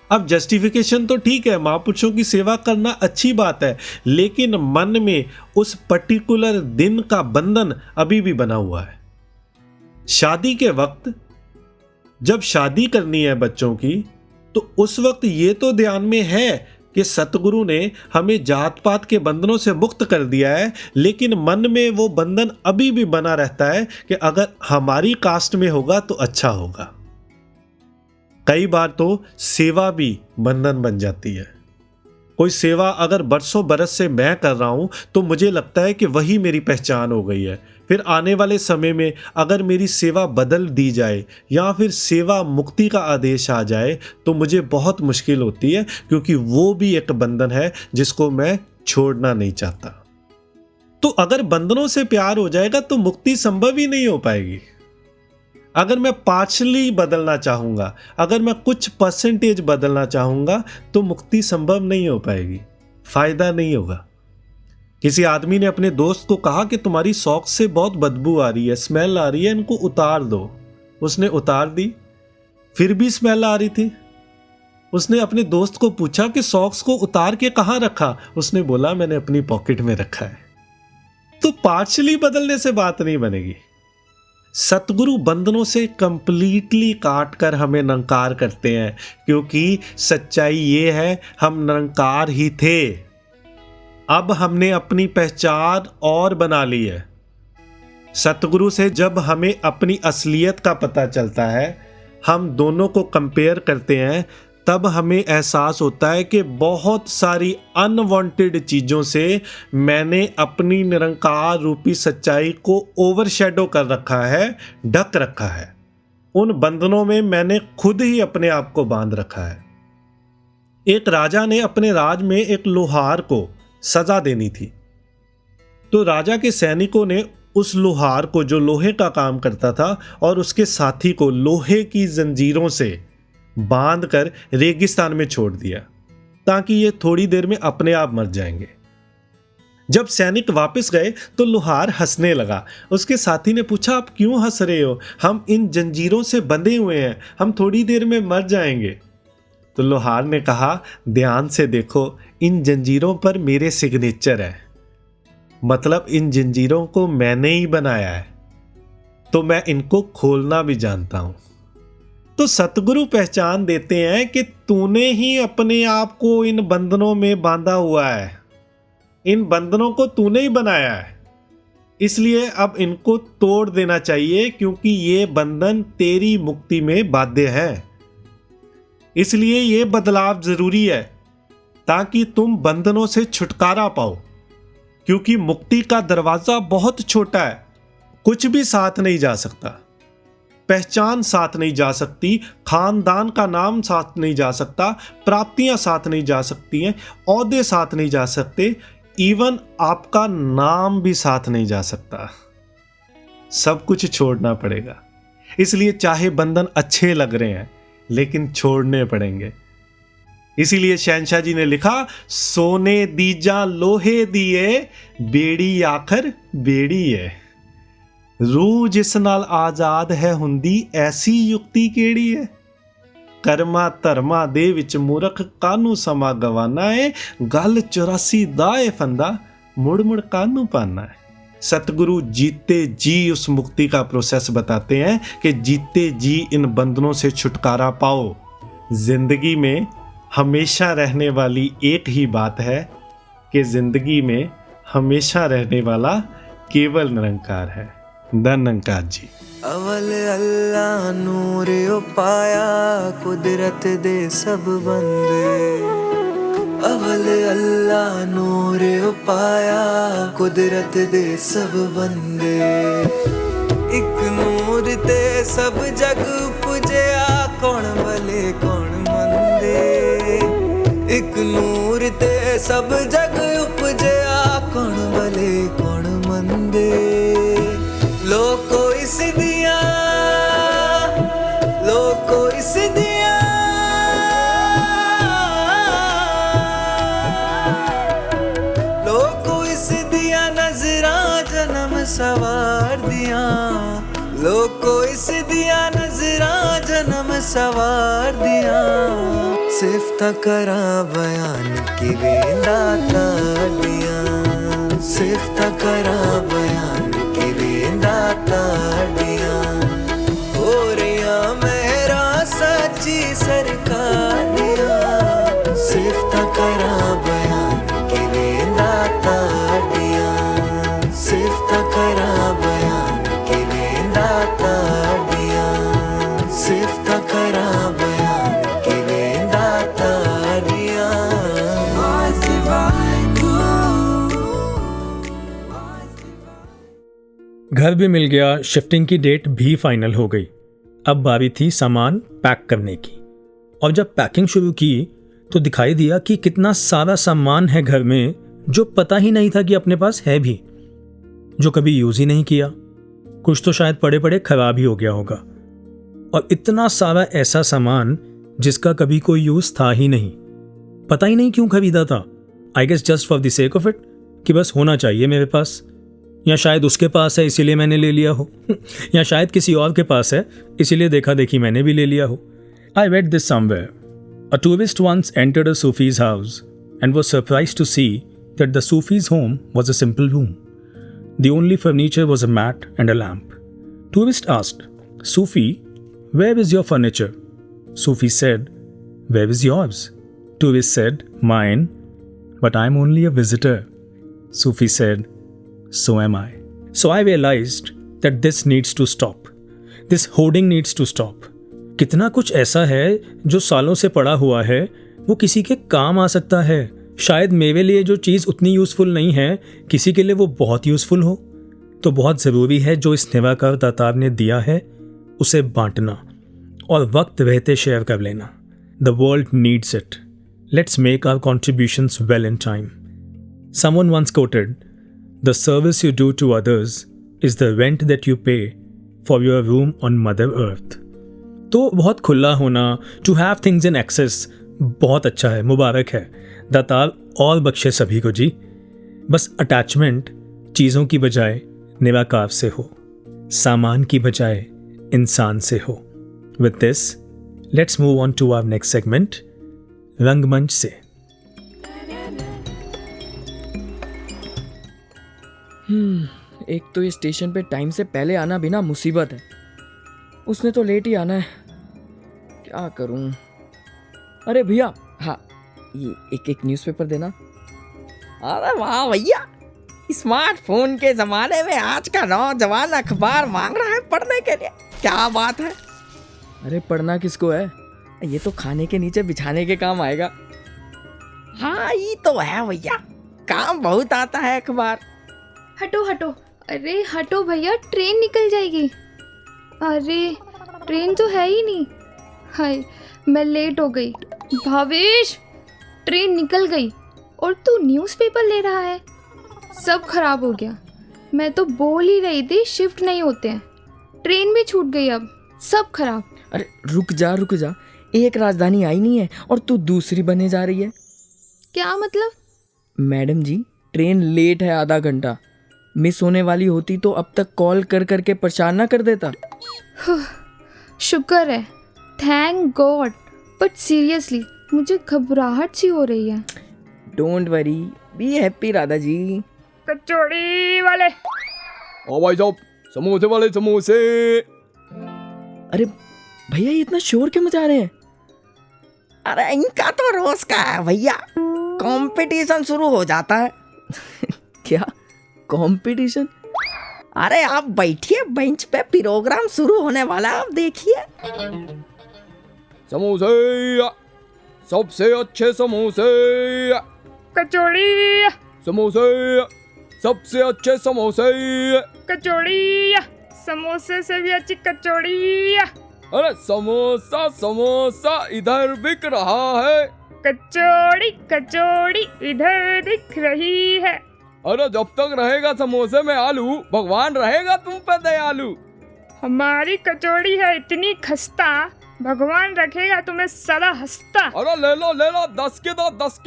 अब जस्टिफिकेशन तो ठीक है, महापुरुषों की सेवा करना अच्छी बात है, लेकिन मन में उस पर्टिकुलर दिन का बंधन अभी भी बना हुआ है। शादी के वक्त जब शादी करनी है बच्चों की, तो उस वक्त ये तो ध्यान में है कि सतगुरु ने हमें जात पात के बंधनों से मुक्त कर दिया है, लेकिन मन में वो बंधन अभी भी बना रहता है कि अगर हमारी कास्ट में होगा तो अच्छा होगा। कई बार तो सेवा भी बंधन बन जाती है। कोई सेवा अगर बरसों बरस से मैं कर रहा हूं तो मुझे लगता है कि वही मेरी पहचान हो गई है। फिर आने वाले समय में अगर मेरी सेवा बदल दी जाए या फिर सेवा मुक्ति का आदेश आ जाए तो मुझे बहुत मुश्किल होती है, क्योंकि वो भी एक बंधन है जिसको मैं छोड़ना नहीं चाहता। तो अगर बंधनों से प्यार हो जाएगा तो मुक्ति संभव ही नहीं हो पाएगी। अगर मैं पार्शली बदलना चाहूँगा, अगर मैं कुछ परसेंटेज बदलना चाहूँगा तो मुक्ति संभव नहीं हो पाएगी, फायदा नहीं होगा। किसी आदमी ने अपने दोस्त को कहा कि तुम्हारी सॉक्स से बहुत बदबू आ रही है, स्मेल आ रही है, इनको उतार दो। उसने उतार दी, फिर भी स्मेल आ रही थी। उसने अपने दोस्त को पूछा कि सॉक्स को उतार के कहाँ रखा। उसने बोला मैंने अपनी पॉकेट में रखा है। तो पार्शली बदलने से बात नहीं बनेगी। सतगुरु बंधनों से कंप्लीटली काट कर हमें निरंकार करते हैं, क्योंकि सच्चाई ये है हम निरंकार ही थे। अब हमने अपनी पहचान और बना ली है। सतगुरु से जब हमें अपनी असलियत का पता चलता है, हम दोनों को कंपेयर करते हैं, तब हमें एहसास होता है कि बहुत सारी अनवांटेड चीज़ों से मैंने अपनी निरंकार रूपी सच्चाई को ओवरशैडो कर रखा है, ढक रखा है। उन बंधनों में मैंने खुद ही अपने आप को बांध रखा है। एक राजा ने अपने राज में एक लोहार को सजा देनी थी, तो राजा के सैनिकों ने उस लोहार को, जो लोहे का काम करता था, और उसके साथी को लोहे की जंजीरों से बांधकर रेगिस्तान में छोड़ दिया ताकि ये थोड़ी देर में अपने आप मर जाएंगे। जब सैनिक वापस गए तो लोहार हंसने लगा। उसके साथी ने पूछा, आप क्यों हंस रहे हो? हम इन जंजीरों से बंधे हुए हैं, हम थोड़ी देर में मर जाएंगे। तो लोहार ने कहा, ध्यान से देखो, इन जंजीरों पर मेरे सिग्नेचर है, मतलब इन जंजीरों को मैंने ही बनाया है, तो मैं इनको खोलना भी जानता हूं। तो सतगुरु पहचान देते हैं कि तूने ही अपने आप को इन बंधनों में बांधा हुआ है, इन बंधनों को तूने ही बनाया है, इसलिए अब इनको तोड़ देना चाहिए, क्योंकि ये बंधन तेरी मुक्ति में बाध्य है। इसलिए ये बदलाव जरूरी है ताकि तुम बंधनों से छुटकारा पाओ, क्योंकि मुक्ति का दरवाजा बहुत छोटा है। कुछ भी साथ नहीं जा सकता, पहचान साथ नहीं जा सकती, खानदान का नाम साथ नहीं जा सकता, प्राप्तियां साथ नहीं जा सकती हैं, ओहदे साथ नहीं जा सकते, इवन आपका नाम भी साथ नहीं जा सकता। सब कुछ छोड़ना पड़ेगा। इसलिए चाहे बंधन अच्छे लग रहे हैं, लेकिन छोड़ने पड़ेंगे। इसीलिए शहंशाह जी ने लिखा, सोने दीजा लोहे दिए, बेड़ी आखर बेड़ी है। रूह जिस नाल आजाद है हुंदी, ऐसी युक्ति केड़ी है। कर्मा धर्मा दे विच मूर्ख, कानू समा गवाना है। गल 84 दा ए फंदा, मुड़ मुड़ कानू पाना है। सतगुरु जीते जी उस मुक्ति का प्रोसेस बताते हैं कि जीते जी इन बंधनों से छुटकारा पाओ। जिंदगी में हमेशा रहने वाली एक ही बात है कि जिंदगी में हमेशा रहने वाला केवल निरंकार है। धन्यवाद जी। अवल अल्लाह नूर पाया, कुदरत दे सब बंदे। अवल अल्लाह नूर पाया, कुदरत दे सब बंदे। एक नूर ते सब जग पुजया, कौन भले कौन मंदे। एक नूर ते सब जग उपजया, कौन भले कौन मंदे। लोको इस दिया, लोको इस दिया, लोको इस दिया नजरा जन्म सवार दिया। लोको इस दिया नजरा जन्म सवार दिया। सिफ्त करा बयान की वेंदा ताड़िया, सिफ्त करा बयान की वेंदा ताड़िया। हो रिया मेरा सच्ची सरकार दिया, सिफ्त करा बयान की वेंदा ताड़िया। सिफ्त करा बयान की वेंदा ताड़िया। सिफ्त करा बयान की वेंदा ताड़िया। घर भी मिल गया, शिफ्टिंग की डेट भी फाइनल हो गई। अब बारी थी सामान पैक करने की। और जब पैकिंग शुरू की तो दिखाई दिया कि कितना सारा सामान है घर में जो पता ही नहीं था कि अपने पास है भी, जो कभी यूज़ ही नहीं किया। कुछ तो शायद पड़े पड़े खराब ही हो गया होगा। और इतना सारा ऐसा सामान जिसका कभी कोई यूज़ था ही नहीं। पता ही नहीं क्यों खरीदा था। I guess just for the sake of it, कि बस होना चाहिए मेरे पास, या शायद उसके पास है इसीलिए मैंने ले लिया हो, या शायद किसी और के पास है इसीलिए देखा देखी मैंने भी ले लिया हो, I read this somewhere. A tourist once entered a Sufi's house and was surprised to see that the Sufi's home was a simple room. The only furniture was a mat and a lamp. Tourist asked, Sufi, where is your furniture? Sufi said, where is yours? Tourist said, mine, but I'm only a visitor. Sufi said, so am I. So I realized that this needs to stop. This hoarding needs to stop. कितना कुछ ऐसा है जो सालों से पड़ा हुआ है, वो किसी के काम आ सकता है. शायद मेरे लिए जो चीज़ उतनी यूज़फुल नहीं है, किसी के लिए वो बहुत यूज़फुल हो. तो बहुत ज़रूरी है जो इस निराकार दातार ने दिया है उसे बांटना और वक्त रहते शेयर कर लेना. The world needs it. Let's make our contributions well in time. Someone once quoted, the service you do to others is the rent that you pay for your room on Mother Earth. तो बहुत खुला होना, to have things in excess, बहुत अच्छा है, मुबारक है. दातार और बख्शे सभी को जी. बस अटैचमेंट चीज़ों की बजाय निराकार से हो, सामान की बजाय इंसान से हो. With this, let's move on to our next segment, रंगमंच से. एक तो इस स्टेशन पे टाइम से पहले आना भी ना मुसीबत है. उसने तो लेट ही आना है. क्या करूं? अरे भैया, हाँ, ये एक न्यूज़पेपर देना. अरे वाह भैया, स्मार्टफोन के ज़माने में आज का नौजवान अखबार मांग रहा है पढ़ने के लिए. क्या बात है. अरे पढ़ना किसको है, ये तो खाने के नीचे बिछाने के काम आएगा. हाँ ये तो है भैया, काम बहुत आता है अखबार. हटो हटो, अरे हटो भैया, ट्रेन निकल जाएगी. अरे ट्रेन तो है ही नहीं. हाय, मैं लेट हो गई. भावेश, ट्रेन निकल गई और तू न्यूज़पेपर ले रहा है. सब खराब हो गया. मैं तो बोल ही रही थी शिफ्ट नहीं होते हैं. ट्रेन भी छूट गई, अब सब खराब. अरे रुक जा, एक राजधानी आई नहीं है और तू दूसरी बने जा रही है. क्या मतलब? मैडम जी, ट्रेन लेट है आधा घंटा. मिस होने वाली होती तो अब तक कॉल कर करके परेशान ना कर देता. शुक्र है, थैंक गॉड. बट सीरियसली मुझे घबराहट सी हो रही है. Don't worry, be happy Radha ji. Kachori वाले, ओ भाई साहब, समोसे वाले समोसे. अरे भैया, ये इतना शोर क्यों मचा रहे हैं? अरे इनका तो रोज का है भैया, कंपटीशन शुरू हो जाता है. क्या कंपटीशन? अरे आप बैठिए बेंच पे, प्रोग्राम शुरू होने वाला है, आप देखिए. समोसे, सबसे अच्छे समोसे. कचौड़ी, समोसे, सबसे अच्छे समोसे. कचौड़ी, समोसे से भी अच्छी कचौड़ी. अरे समोसा समोसा इधर बिक रहा है. कचौड़ी कचौड़ी इधर दिख रही है. अरे जब तक रहेगा समोसे में आलू, भगवान रहेगा तुम पे दयालु. हमारी कचौड़ी है इतनी खस्ता, भगवान रखेगा तुम्हें सदा हंसता. अरे ले लो 10 के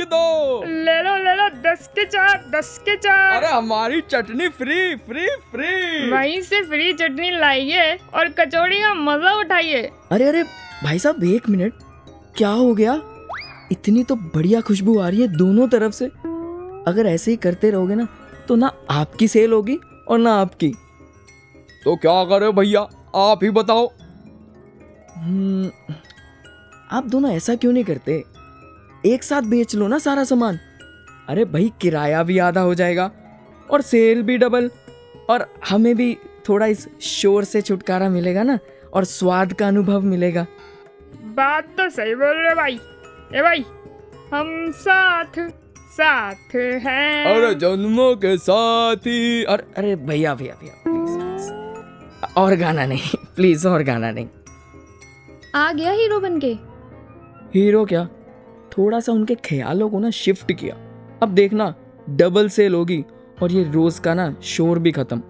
दो. ले लो 10 के 4, 10 के 4. अरे हमारी चटनी फ्री फ्री फ्री. वहीं से फ्री चटनी लाइए और कचौड़ी का मजा उठाइए. अरे भाई साहब, 1 मिनट, क्या हो गया? इतनी तो बढ़िया खुशबू आ रही है दोनों तरफ से. अगर ऐसे ही करते रहोगे ना तो ना आपकी सेल होगी और ना आपकी. तो क्या करे भैया, आप ही बताओ. आप दोनों ऐसा क्यों नहीं करते? एक साथ बेच लो ना सारा सामान. अरे भाई, किराया भी आधा हो जाएगा और सेल भी डबल, और हमें भी थोड़ा इस शोर से छुटकारा मिलेगा ना, और स्वाद का अनुभव मिलेगा. बात तो सही बोल रहे भाई. ए भाई, हम साथ साथ हैं. अरे जन्मों के साथी. अरे भैया प्लीज, और गाना नहीं प्लीज, और गाना नहीं. आ गया हीरो बनके. हीरो क्या, थोड़ा सा उनके ख्यालों को ना शिफ्ट किया. अब देखना डबल सेल होगी और ये रोज का ना शोर भी खत्म.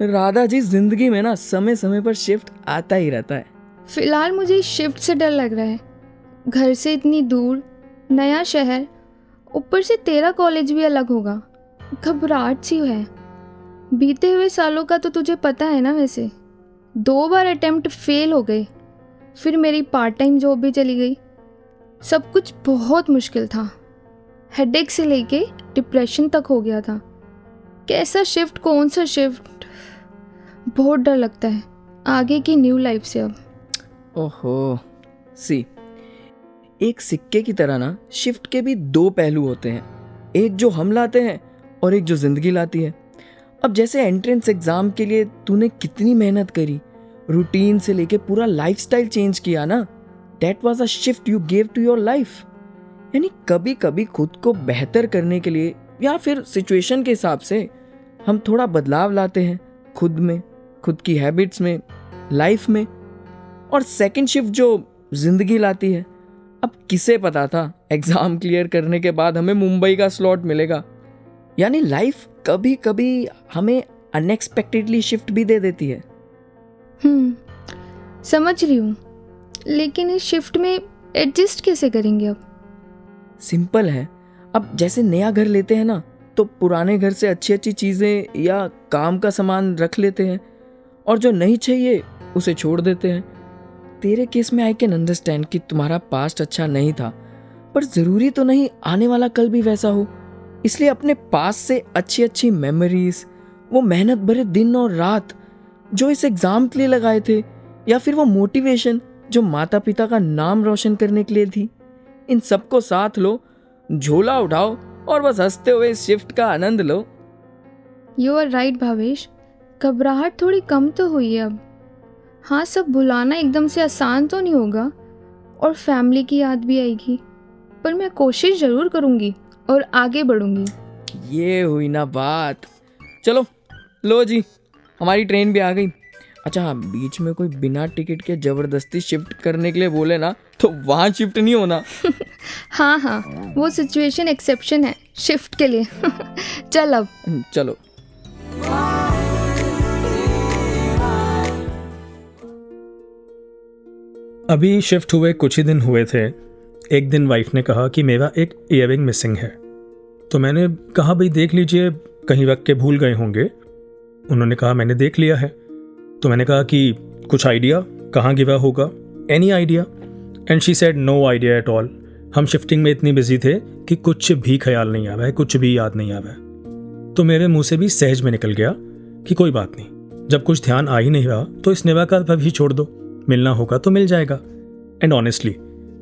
राधा जी, जिंदगी में ना समय समय पर शिफ्ट आता ही रहता है. फिलहाल मुझे शिफ्ट से डर लग रहा है. घर से इतनी दूर, नया शहर, ऊपर से तेरा कॉलेज भी अलग होगा. घबराहट सी है. बीते हुए सालों का तो तुझे पता है ना. वैसे 2 बार अटेम्प्ट फेल हो गए. फिर मेरी पार्ट टाइम जॉब भी चली गई। सब कुछ बहुत मुश्किल था। हेडेक से लेके डिप्रेशन तक हो गया था। कैसा शिफ्ट, कौन सा शिफ्ट, बहुत डर लगता है आगे की न्यू लाइफ से अब। ओहो, सी, एक सिक्के की तरह ना शिफ्ट के भी दो पहलू होते हैं, एक जो हम लाते हैं और एक जो जिंदगी लाती है। अब जैसे एंट्रेंस एग्जाम के लिए तूने कितनी मेहनत करी, रूटीन से लेके पूरा लाइफस्टाइल चेंज किया ना, that was a shift you gave to your life. यानी कभी कभी खुद को बेहतर करने के लिए या फिर सिचुएशन के हिसाब से हम थोड़ा बदलाव लाते हैं खुद में, खुद की हैबिट्स में, लाइफ में। और सेकंड शिफ्ट जो जिंदगी लाती है, अब किसे पता था एग्जाम क्लियर करने के बाद हमें मुंबई का स्लॉट मिलेगा। यानी लाइफ कभी कभी हमें अनएक्सपेक्टेडली शिफ्ट भी दे देती है। समझ रही हूँ, लेकिन इस शिफ्ट में एडजस्ट कैसे करेंगे अब? सिंपल है। अब जैसे नया घर लेते हैं ना, तो पुराने घर से अच्छी अच्छी चीज़ें या काम का सामान रख लेते हैं और जो नहीं चाहिए उसे छोड़ देते हैं। तेरे केस में आई कैन अंडरस्टैंड कि तुम्हारा पास्ट अच्छा नहीं था, पर ज़रूरी तो नहीं आने वाला कल भी वैसा हो। इसलिए अपने पास से अच्छी अच्छी मेमोरीज, वो मेहनत भरे दिन और रात जो इस एग्ज़ाम के लिए लगाए थे, या फिर वो मोटिवेशन जो माता पिता का नाम रोशन करने के लिए थी, इन सबको साथ लो, झोला उठाओ और बस हंसते हुए इस शिफ्ट का आनंद लो। यू आर राइट भावेश, घबराहट थोड़ी कम तो हुई है अब। हाँ, सब भुलाना एकदम से आसान तो नहीं होगा और फैमिली की याद भी आएगी, पर मैं कोशिश ज़रूर करूँगी और आगे बढ़ूँगी। ये हुई ना बात। चलो लो जी, हमारी ट्रेन भी आ गई। अच्छा हाँ, बीच में कोई बिना टिकट के ज़बरदस्ती शिफ्ट करने के लिए बोले ना, तो वहाँ शिफ्ट नहीं होना। हाँ, वो सिचुएशन एक्सेप्शन है शिफ्ट के लिए। चल अब चलो। अभी शिफ्ट हुए कुछ ही दिन हुए थे। एक दिन वाइफ ने कहा कि मेरा एक ईयरिंग मिसिंग है। तो मैंने कहा भाई देख लीजिए, कहीं रख के भूल गए होंगे। उन्होंने कहा मैंने देख लिया है। तो मैंने कहा कि कुछ आइडिया, कहाँ गिरा होगा, any idea? And she said no idea at all. हम शिफ्टिंग में इतनी बिजी थे कि कुछ भी ख्याल नहीं आ रहा है, कुछ भी याद नहीं आ रहा है। तो मेरे मुंह से भी सहज में निकल गया कि कोई बात नहीं, जब कुछ ध्यान आ ही नहीं रहा तो इस निवाकार पर भी छोड़ दो, मिलना होगा तो मिल जाएगा। एंड ऑनेस्टली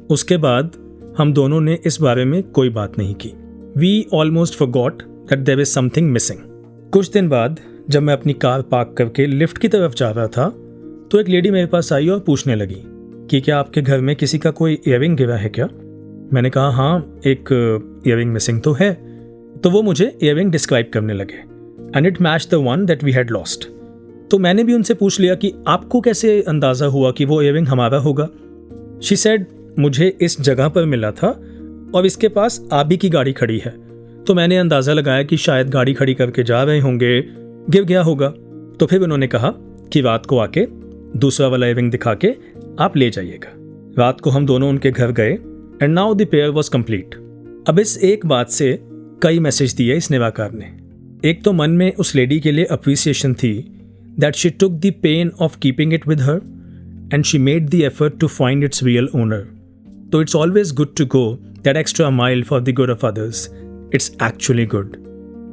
उसके बाद हम दोनों ने इस बारे में कोई बात नहीं की। We almost forgot that there is something missing. कुछ दिन बाद जब मैं अपनी कार पार्क करके लिफ्ट की तरफ जा रहा था, तो एक लेडी मेरे पास आई और पूछने लगी कि क्या आपके घर में किसी का कोई ईयरिंग गिरा है क्या? मैंने कहा हाँ, एक ईयरिंग मिसिंग तो है। तो वो मुझे ईयरिंग डिस्क्राइब करने लगे and it match the one that we had lost. तो मैंने भी उनसे पूछ लिया कि आपको कैसे अंदाज़ा हुआ कि वो ईयरिंग हमारा होगा? शी सेड मुझे इस जगह पर मिला था और इसके पास आबी की गाड़ी खड़ी है। तो मैंने अंदाज़ा लगाया कि शायद गाड़ी खड़ी करके जा रहे होंगे, गिर गया होगा। तो फिर उन्होंने कहा कि रात को आके दूसरा वाला ईयरिंग दिखा के आप ले जाइएगा। रात को हम दोनों उनके घर गए and now the pair was complete. अब इस एक बात से कई मैसेज दिए इस निवाकार ने। एक तो मन में उस लेडी के लिए अप्रिसिएशन थी that she took the pain of keeping it with her and she made the effort to find its real owner. So it's always good to go that extra mile for the good of others. It's actually good.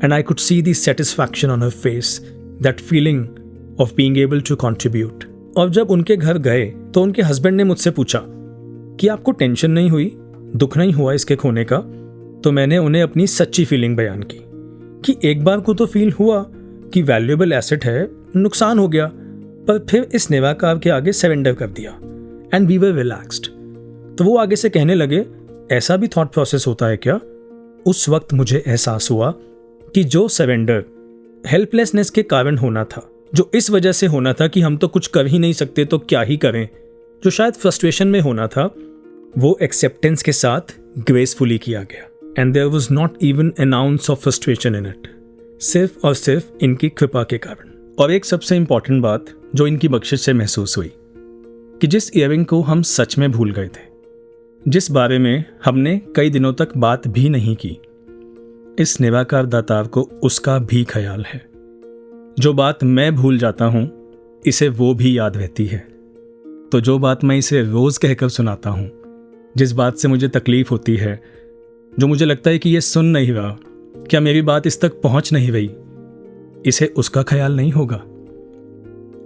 And I could see the satisfaction on her face, that feeling of being able to contribute. और जब उनके घर गए तो उनके husband ने मुझसे पूछा कि आपको टेंशन नहीं हुई, दुख नहीं हुआ इसके खोने का? तो मैंने उन्हें अपनी सच्ची फीलिंग बयान की कि एक बार को तो फील हुआ कि वैल्यूएबल एसेट है, नुकसान हो गया, पर फिर इस निवाकार के आगे सरेंडर कर दिया एंड वी वर रिलैक्स्ड। तो वो आगे से कहने लगे ऐसा भी थॉट प्रोसेस होता है क्या? उस वक्त मुझे एहसास हुआ कि जो सरेंडर हेल्पलेसनेस के कारण होना था, जो इस वजह से होना था कि हम तो कुछ कर ही नहीं सकते तो क्या ही करें, जो शायद फ्रस्ट्रेशन में होना था, वो एक्सेप्टेंस के साथ ग्रेसफुली किया गया and there was not even an ounce of frustration in it, सिर्फ और सिर्फ इनकी कृपा के कारण। और एक सबसे इंपॉर्टेंट बात जो इनकी बख्शिश से महसूस हुई कि जिस ईयरिंग को हम सच में भूल गए थे, जिस बारे में हमने कई दिनों तक बात भी नहीं की, इस निवाकार दातार को उसका भी ख्याल है। जो बात मैं भूल जाता हूं, इसे वो भी याद रहती है। तो जो बात मैं इसे रोज़ कहकर सुनाता हूँ, जिस बात से मुझे तकलीफ़ होती है, जो मुझे लगता है कि ये सुन नहीं रहा, क्या मेरी बात इस तक पहुँच नहीं रही, इसे उसका ख्याल नहीं होगा।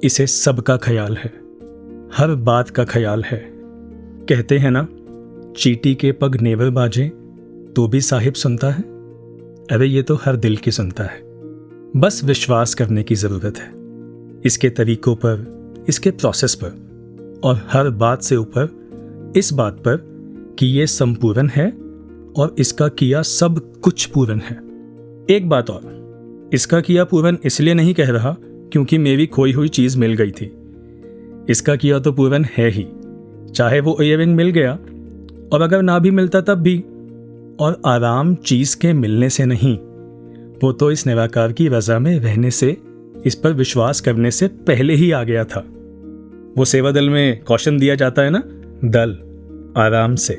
इसे सबका ख्याल है, हर बात का ख्याल है। कहते हैं ना, चींटी के पग नेवर बाजे तो भी साहिब सुनता है। अरे ये तो हर दिल की सुनता है, बस विश्वास करने की ज़रूरत है इसके तरीकों पर, इसके प्रोसेस पर, और हर बात से ऊपर इस बात पर कि ये संपूर्ण है और इसका किया सब कुछ पूर्ण है। एक बात और, इसका किया पूर्ण इसलिए नहीं कह रहा क्योंकि मेरी खोई हुई चीज़ मिल गई थी। इसका किया तो पूर्ण है ही, चाहे वो इयररिंग मिल गया और अगर ना भी मिलता तब भी। और आराम चीज़ के मिलने से नहीं, वो तो इस निराकार की रज़ा में रहने से, इस पर विश्वास करने से पहले ही आ गया था। वो सेवा दल में कौशन दिया जाता है ना, दल आराम से।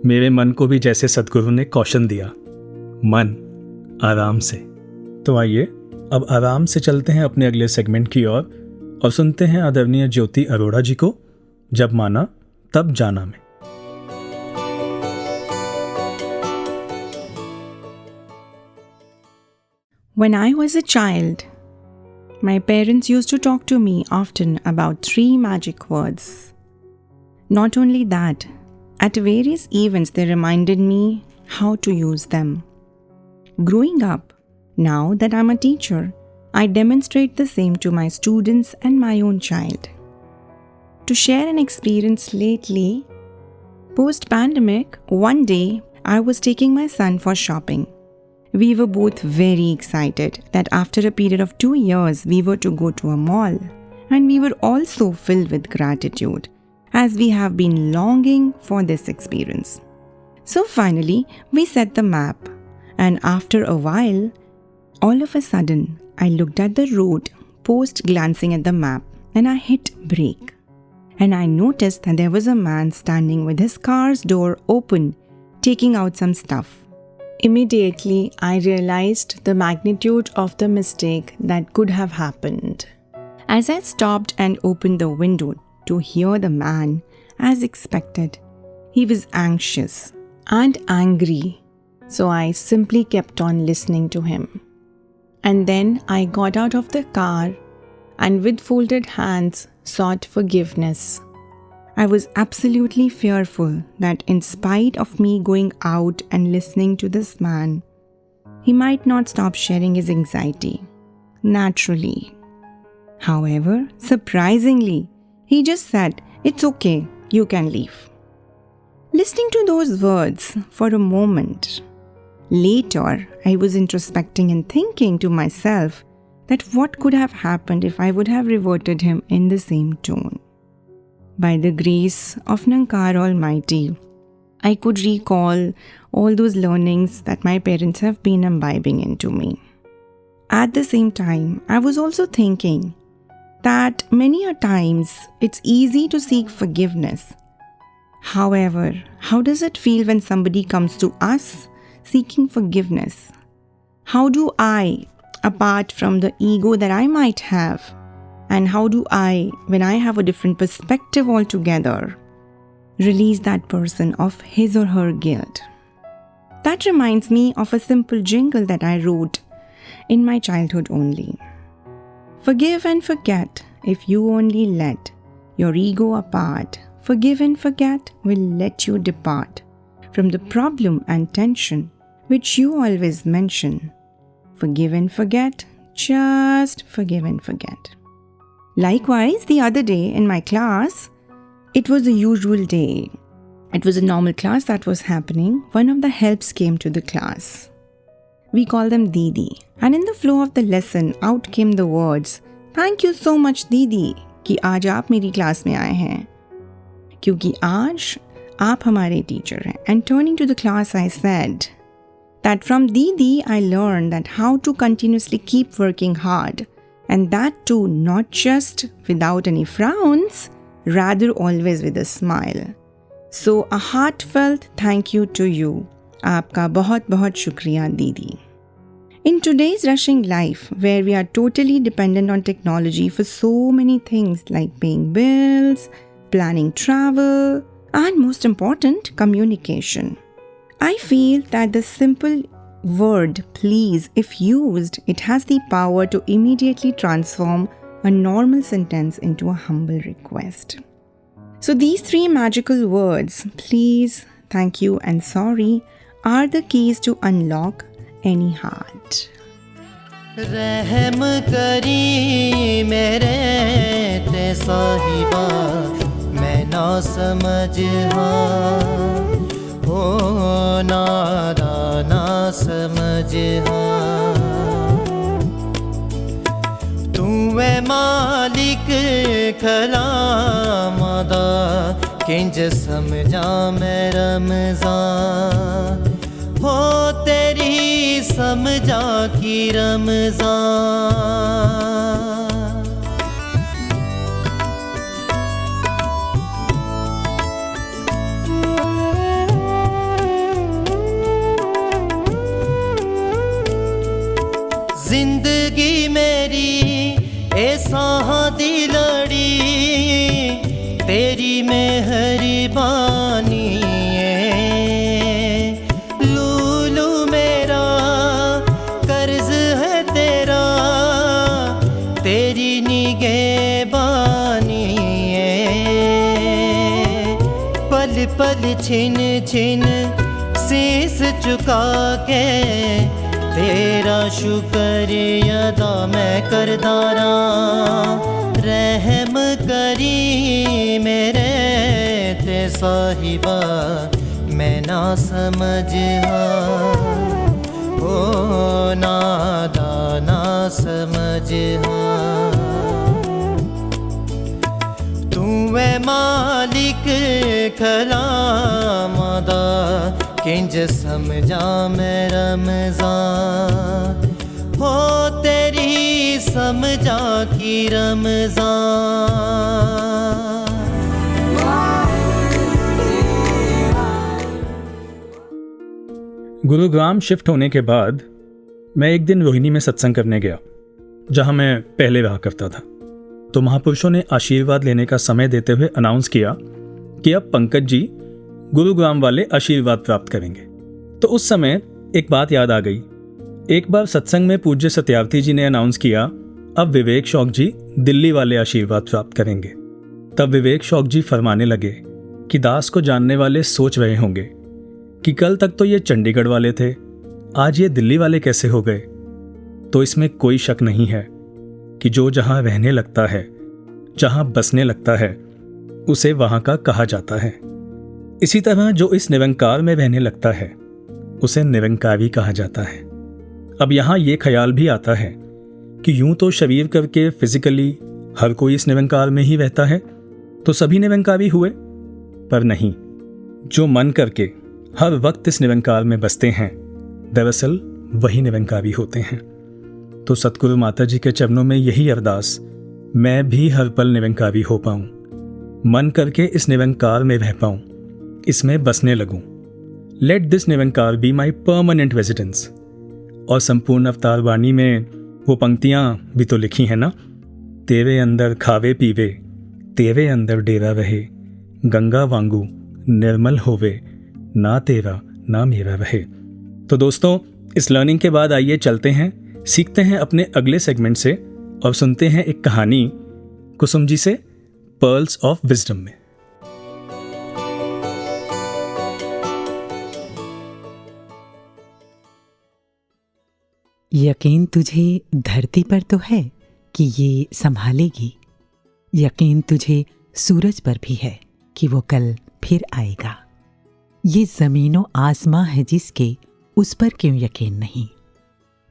मेरे मन को भी जैसे सदगुरु ने कौशन दिया, मन आराम से। तो आइए अब आराम से चलते हैं अपने अगले सेगमेंट की ओर और सुनते हैं आदरणीय ज्योति अरोड़ा जी को जब माना तब जाना में। When I was a child, my parents used to talk to me often about 3 magic words. Not only that, at various events they reminded me how to use them. Growing up, now that I'm a teacher, I demonstrate the same to my students and my own child. To share an experience lately, post-pandemic, one day I was taking my son for shopping. We were both very excited that after a period of 2 years, we were to go to a mall. And we were also filled with gratitude as we have been longing for this experience. So finally, we set the map. And after a while, all of a sudden, I looked at the road, post glancing at the map, and I hit brake. And I noticed that there was a man standing with his car's door open, taking out some stuff. Immediately, I realized the magnitude of the mistake that could have happened. As I stopped and opened the window to hear the man, as expected, he was anxious and angry. So I simply kept on listening to him. And then I got out of the car and with folded hands sought forgiveness. I was absolutely fearful that in spite of me going out and listening to this man, he might not stop sharing his anxiety. Naturally. However, surprisingly, he just said, "It's okay, you can leave." Listening to those words for a moment, later I was introspecting and thinking to myself that what could have happened if I would have reverted him in the same tone. By the grace of Niranकार Almighty, I could recall all those learnings that my parents have been imbibing into me. At the same time, I was also thinking that many a times it's easy to seek forgiveness. However, how does it feel when somebody comes to us seeking forgiveness? How do I, apart from the ego that I might have, and how do I, when I have a different perspective altogether, release that person of his or her guilt? That reminds me of a simple jingle that I wrote in my childhood only. Forgive and forget if you only let your ego apart. Forgive and forget will let you depart from the problem and tension which you always mention. Forgive and forget, just forgive and forget. Likewise, the other day in my class, it was a usual day. It was a normal class that was happening. One of the helps came to the class. We call them Didi. And in the flow of the lesson, out came the words, "Thank you so much, Didi, कि आज आप मेरी class में आए हैं, क्योंकि आज आप हमारे टीचर हैं." And turning to the class, I said that from Didi, I learned that how to continuously keep working hard. And that too, not just without any frowns, rather always with a smile. So a heartfelt thank you to you. आपका बहुत बहुत शुक्रिया दीदी. In today's rushing life, where we are totally dependent on technology for so many things like paying bills, planning travel, and most important, communication. I feel that the simple word please, if used, it has the power to immediately transform a normal sentence into a humble request. So these three magical words, please, thank you, and sorry, are the keys to unlock any heart. रहम करी मेरे ते साहिबा, मैं ना समझ हो नादा ना समझ तू है मालिक खलामदा, किंज समझा मैं रमज़ान हो तेरी समझा की रमज़ान। जिंदगी मेरी ऐसा दी लड़ी, तेरी मेहरबानी पल छिन छिन शीस झुका के, तेरा शुक्र अदा मैं करदारा। रहम करी मेरे ते साहिबा, मैं ना समझ हो नादा ना समझ तू है मालिक खलामदा, किंज समझा मैं रमज़ान हो तेरी समझा की रमज़ान। गुरुग्राम शिफ्ट होने के बाद मैं एक दिन रोहिणी में सत्संग करने गया, जहां मैं पहले रहा करता था। तो महापुरुषों ने आशीर्वाद लेने का समय देते हुए अनाउंस किया कि अब पंकज जी गुरुग्राम वाले आशीर्वाद प्राप्त करेंगे। तो उस समय एक बात याद आ गई। एक बार सत्संग में पूज्य सत्यार्थी जी ने अनाउंस किया, अब विवेक शौक जी दिल्ली वाले आशीर्वाद प्राप्त करेंगे। तब विवेक शौक जी फरमाने लगे कि दास को जानने वाले सोच रहे होंगे कि कल तक तो ये चंडीगढ़ वाले थे, आज ये दिल्ली वाले कैसे हो गए। तो इसमें कोई शक नहीं है कि जो जहां रहने लगता है, जहां बसने लगता है, उसे वहां का कहा जाता है। इसी तरह जो इस निरंकार में रहने लगता है, उसे निरंकारी कहा जाता है। अब यहां यह ख्याल भी आता है कि यूं तो शरीर करके फिजिकली हर कोई इस निरंकार में ही रहता है, तो सभी निरंकारी हुए, पर नहीं, जो मन करके हर वक्त इस निरंकार में बसते हैं, दरअसल वही निरंकारी होते हैं। तो सतगुरु माता जी के चरणों में यही अरदास, मैं भी हर पल निरंकारी हो पाऊं, मन करके इस निरंकार में रह पाऊं, इसमें बसने लगूं। Let this Nirankar be my permanent residence. और संपूर्ण अवतार वाणी में वो पंक्तियां भी तो लिखी हैं ना, तेरे अंदर खावे पीवे, तेरे अंदर डेरा रहे, गंगा वांगू निर्मल होवे, ना तेरा ना मेरा रहे। तो दोस्तों, इस लर्निंग के बाद आइए चलते हैं, सीखते हैं अपने अगले सेगमेंट से और सुनते हैं एक कहानी कुसुम जी से, पर्ल्स ऑफ विजडम में। यकीन तुझे धरती पर तो है कि ये संभालेगी, यकीन तुझे सूरज पर भी है कि वो कल फिर आएगा। ये ज़मीनों आसमां है जिसके, उस पर क्यों यकीन नहीं?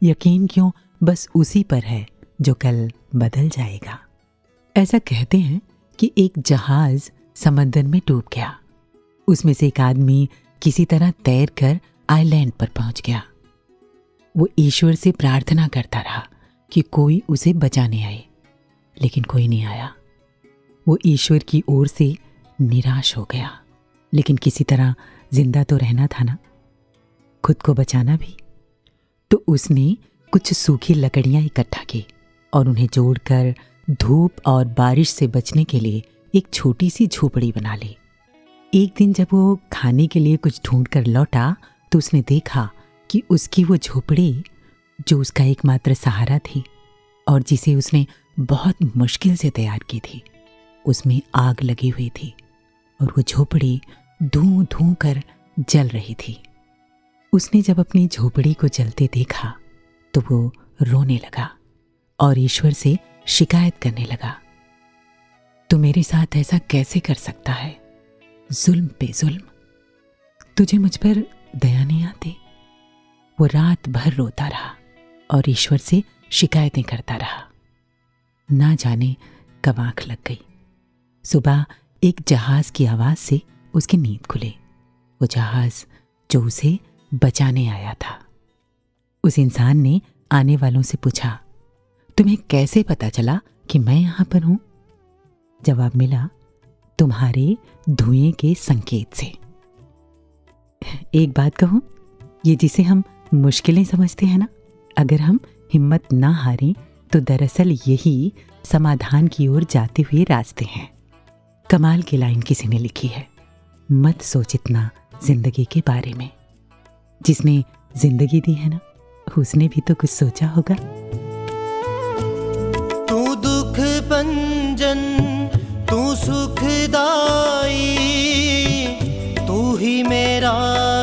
यकीन क्यों बस उसी पर है जो कल बदल जाएगा। ऐसा कहते हैं कि एक जहाज समंदर में डूब गया, उसमें से एक आदमी किसी तरह तैर कर आइलैंड पर पहुंच गया। वो ईश्वर से प्रार्थना करता रहा कि कोई उसे बचाने आए, लेकिन कोई नहीं आया। वो ईश्वर की ओर से निराश हो गया, लेकिन किसी तरह जिंदा तो रहना था ना, खुद को बचाना भी। तो उसने कुछ सूखी लकड़ियां इकट्ठा की और उन्हें जोड़कर धूप और बारिश से बचने के लिए एक छोटी सी झोपड़ी बना ली। एक दिन जब वो खाने के लिए कुछ ढूंढ कर लौटा तो उसने देखा कि उसकी वो झोपड़ी, जो उसका एकमात्र सहारा थी और जिसे उसने बहुत मुश्किल से तैयार की थी, उसमें आग लगी हुई थी और वो झोपड़ी धूं धूं कर जल रही थी। उसने जब अपनी झोपड़ी को जलते देखा तो वो रोने लगा और ईश्वर से शिकायत करने लगा, तू मेरे साथ ऐसा कैसे कर सकता है? जुल्म पे जुल्म, तुझे मुझ पर दया नहीं आती? वो रात भर रोता रहा और ईश्वर से शिकायतें करता रहा। ना जाने कब आंख लग गई। सुबह एक जहाज की आवाज से उसकी नींद खुली। वो जहाज जो उसे बचाने आया था। उस इंसान ने आने वालों से पूछा, तुम्हें कैसे पता चला कि मैं यहां पर हूं? जवाब मिला, तुम्हारे धुएं के संकेत से। एक बात कहूं, ये जिसे हम मुश्किलें समझते हैं ना, अगर हम हिम्मत ना हारें तो दरअसल यही समाधान की ओर जाते हुए रास्ते हैं। कमाल की लाइन किसी ने लिखी है, मत सोच इतना जिंदगी के बारे में। जिसने जिंदगी दी है ना, उसने भी तो कुछ सोचा होगा। तू दुख भंजन, तू सुखदाई, तू ही मेरा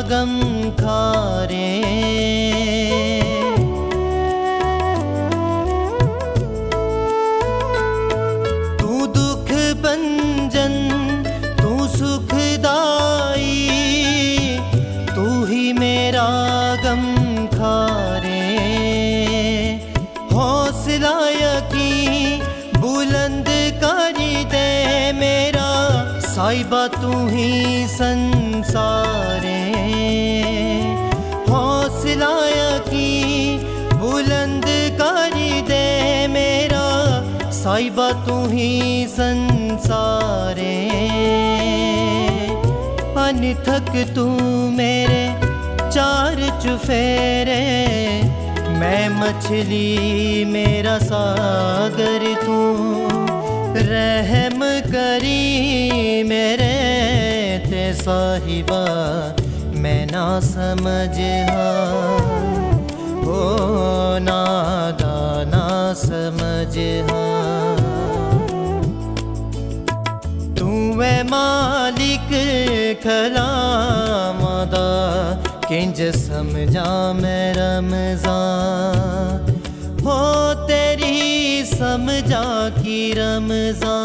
गम खारे। तू दुख भंजन, तू सुखदाई, तू ही मेरा गम खारे। हौसला यकीन बुलंद करी दे मेरा, साहिबा तू ही संसारे। हौसला यकीन बुलंद करी दे मेरा, साहिबा तू ही संसारे। अनथक तू मेरे चार चुफेरे, मैं मछली मेरा सागर तू। रहम करी मेरे ते साहिबा, मैं ना समझा, ओ नादाना समझा। तू है मालिक कलामदा, किंज समझा मैं रमज़ान, हो तेरी समझा की रमज़ान।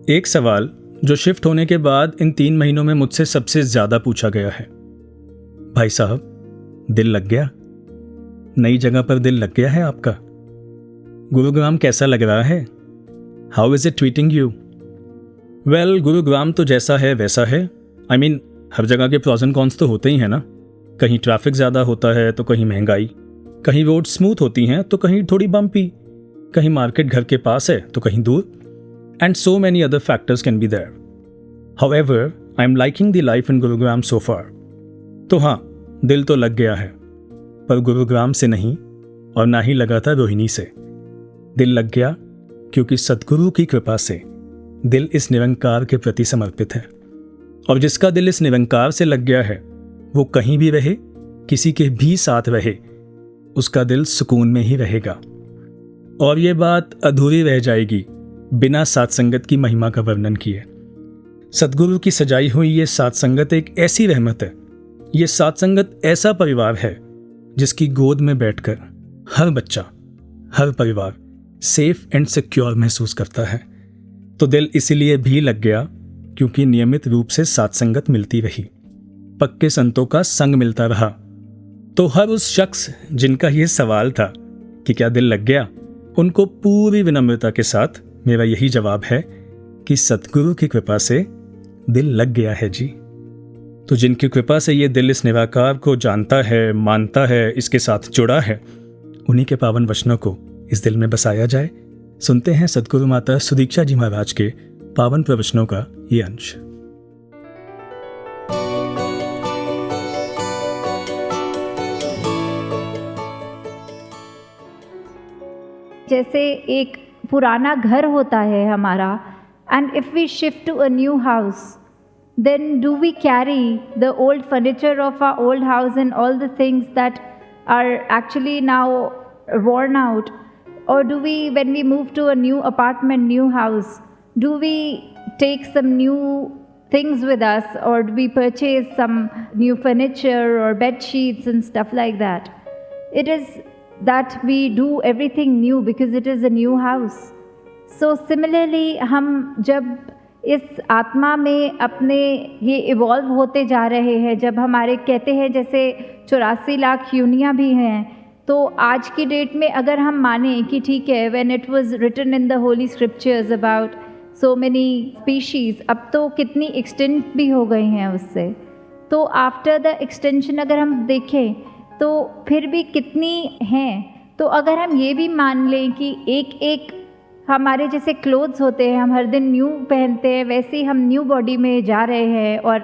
एक सवाल जो शिफ्ट होने के बाद इन 3 महीनों में मुझसे सबसे ज्यादा पूछा गया है, भाई साहब दिल लग गया? नई जगह पर दिल लग गया है आपका? गुरुग्राम कैसा लग रहा है? How is it treating you? Well, Gurugram तो जैसा है वैसा है। I mean, हर जगह के प्रॉस एंड कॉन्स तो होते ही हैं ना। कहीं ट्रैफिक ज़्यादा होता है तो कहीं महंगाई, कहीं रोड स्मूथ होती हैं तो कहीं थोड़ी बम्पी, कहीं मार्केट घर के पास है तो कहीं दूर, and so many other factors can be there. However, I am liking the life in Gurugram so far. तो हाँ, दिल तो लग गया है, पर गुरुग्राम से नहीं और ना ही लगा था रोहिणी से। दिल लग गया क्योंकि सद्गुरु की कृपा से दिल इस निरंकार के प्रति समर्पित है, और जिसका दिल इस निरंकार से लग गया है वो कहीं भी रहे, किसी के भी साथ रहे, उसका दिल सुकून में ही रहेगा। और ये बात अधूरी रह जाएगी बिना सात्संगत की महिमा का वर्णन किए। सद्गुरु की सजाई हुई ये सात्संगत एक ऐसी रहमत है, ये सात्संगत ऐसा परिवार है जिसकी गोद में बैठकर हर बच्चा, हर परिवार सेफ एंड सिक्योर महसूस करता है। तो दिल इसीलिए भी लग गया क्योंकि नियमित रूप से सात्संगत मिलती रही, पक्के संतों का संग मिलता रहा। तो हर उस शख्स जिनका ये सवाल था कि क्या दिल लग गया, उनको पूरी विनम्रता के साथ मेरा यही जवाब है कि सतगुरु की कृपा से दिल लग गया है जी। तो जिनकी कृपा से ये दिल इस निराकार को जानता है, मानता है, इसके साथ जुड़ा है, उन्हीं के पावन वचनों को इस दिल में बसाया जाए। सुनते हैं सद्गुरु माता सुदीक्षा जी महाराज के पावन प्रवचनों का ये अंश। जैसे एक पुराना घर होता है हमारा, and if we shift to a new house, then do we carry the old furniture of our old house and all the things that are actually now worn out? Or do we, when we move to a new apartment, new house, do we take some new things with us, or do we purchase some new furniture or bed sheets and stuff like that? It is that we do everything new because it is a new house. So similarly, हम जब इस आत्मा में अपने ये evolve होते जा रहे हैं, जब हमारे कहते हैं जैसे 84 लाख योनियाँ भी हैं, तो आज की डेट में अगर हम माने कि ठीक है, when it was written in the holy scriptures about so many species, अब तो कितनी एक्सटेंट भी हो गई हैं उससे, तो आफ्टर द एक्सटेंशन अगर हम देखें तो फिर भी कितनी हैं। तो अगर हम ये भी मान लें कि एक एक हमारे जैसे क्लोथ्स होते हैं, हम हर दिन न्यू पहनते हैं, वैसे ही हम न्यू बॉडी में जा रहे हैं। और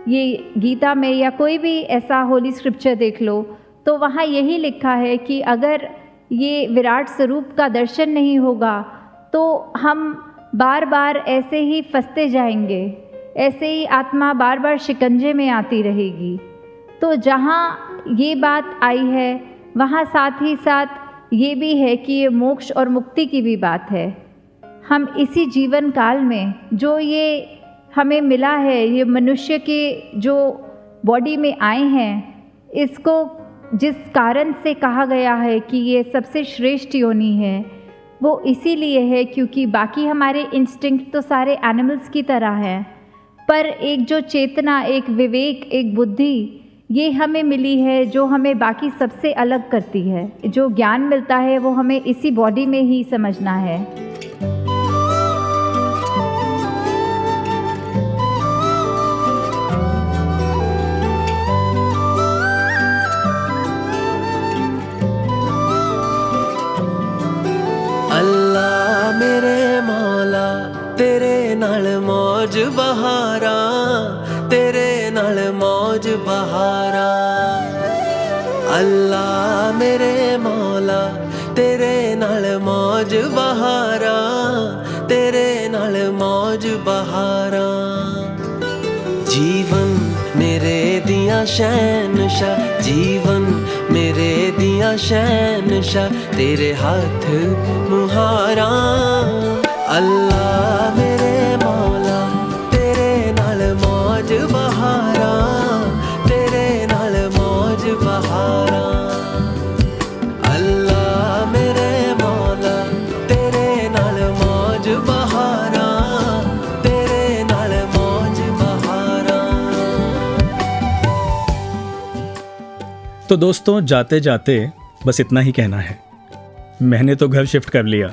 ये गीता में या कोई भी ऐसा होली स्क्रिप्चर देख लो, तो वहाँ यही लिखा है कि अगर ये विराट स्वरूप का दर्शन नहीं होगा तो हम बार बार ऐसे ही फंसते जाएंगे, ऐसे ही आत्मा बार बार शिकंजे में आती रहेगी। तो जहाँ ये बात आई है, वहाँ साथ ही साथ ये भी है कि ये मोक्ष और मुक्ति की भी बात है। हम इसी जीवन काल में जो ये हमें मिला है, ये मनुष्य के जो बॉडी में आए हैं, इसको जिस कारण से कहा गया है कि ये सबसे श्रेष्ठ योनि है, वो इसीलिए है क्योंकि बाकी हमारे इंस्टिंक्ट तो सारे एनिमल्स की तरह हैं, पर एक जो चेतना, एक विवेक, एक बुद्धि ये हमें मिली है जो हमें बाकी सबसे अलग करती है। जो ज्ञान मिलता है वो हमें इसी बॉडी में ही समझना है। अल्लाह मेरे मौला तेरे नाल मौज बहारा, तेरे नाल मौज बहारा। अल्लाह मेरे मौला तेरे नाल मौज बहारा, तेरे नाल मौज बहारा। जीवन मेरे दियां शहनशाह, जीवन मेरे दियां शहनशाह, तेरे हाथ मुहारा। अल्लाह मेरे मौला तेरे नाल मौज बहारा, तेरे नाल मौज बहारा। अल्लाह मेरे मौला तेरे नाल मौज बहारा, तेरे नाल मौज बहारा। तो दोस्तों, जाते जाते बस इतना ही कहना है। मैंने तो घर शिफ्ट कर लिया,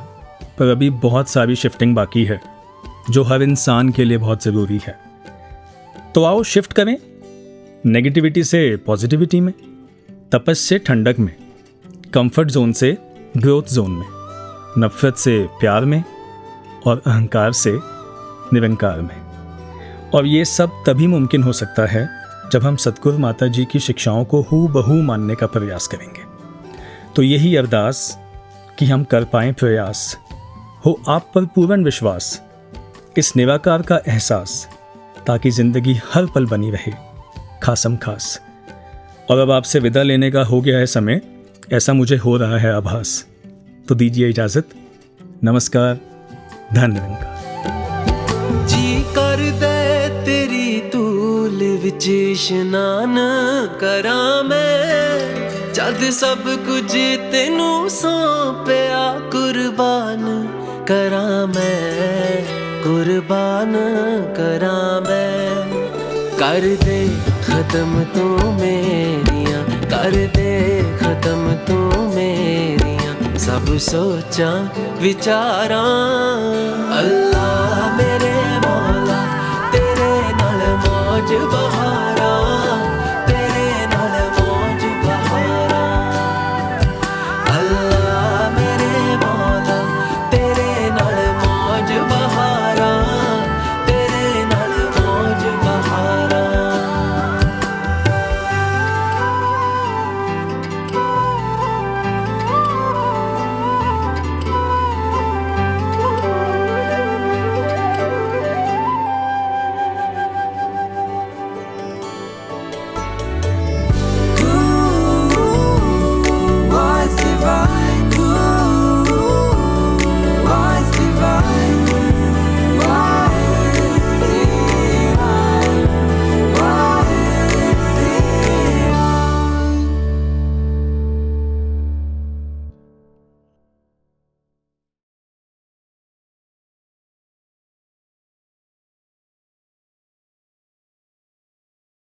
पर अभी बहुत सारी शिफ्टिंग बाकी है जो हर इंसान के लिए बहुत ज़रूरी है। तो आओ शिफ्ट करें नेगेटिविटी से पॉजिटिविटी में, तपस से ठंडक में, कंफर्ट जोन से ग्रोथ जोन में, नफरत से प्यार में और अहंकार से निरंकार में। और ये सब तभी मुमकिन हो सकता है जब हम सतगुरु माता जी की शिक्षाओं को हूबहू मानने का प्रयास करेंगे। तो यही अरदास कि हम कर पाएं प्रयास, हो आप पर पूर्ण विश्वास, इस निराकार का एहसास, ताकि ज़िंदगी हर पल बनी रहे खासम खास। और अब आपसे विदा लेने का हो गया है समय, ऐसा मुझे हो रहा है आभास। तो दीजिए इजाज़त। नमस्कार, धन निरंकार। जी कर दे तेरी तूल विच इशनान करा मैं, जद सब कुछ तेनू सौंपिया कुर्बान करा मैं, कुर्बान करा मैं। कर दे खत्म तू मेरियां, कर दे खत्म तू मेरियां सब सोचां विचारां। अल्लाह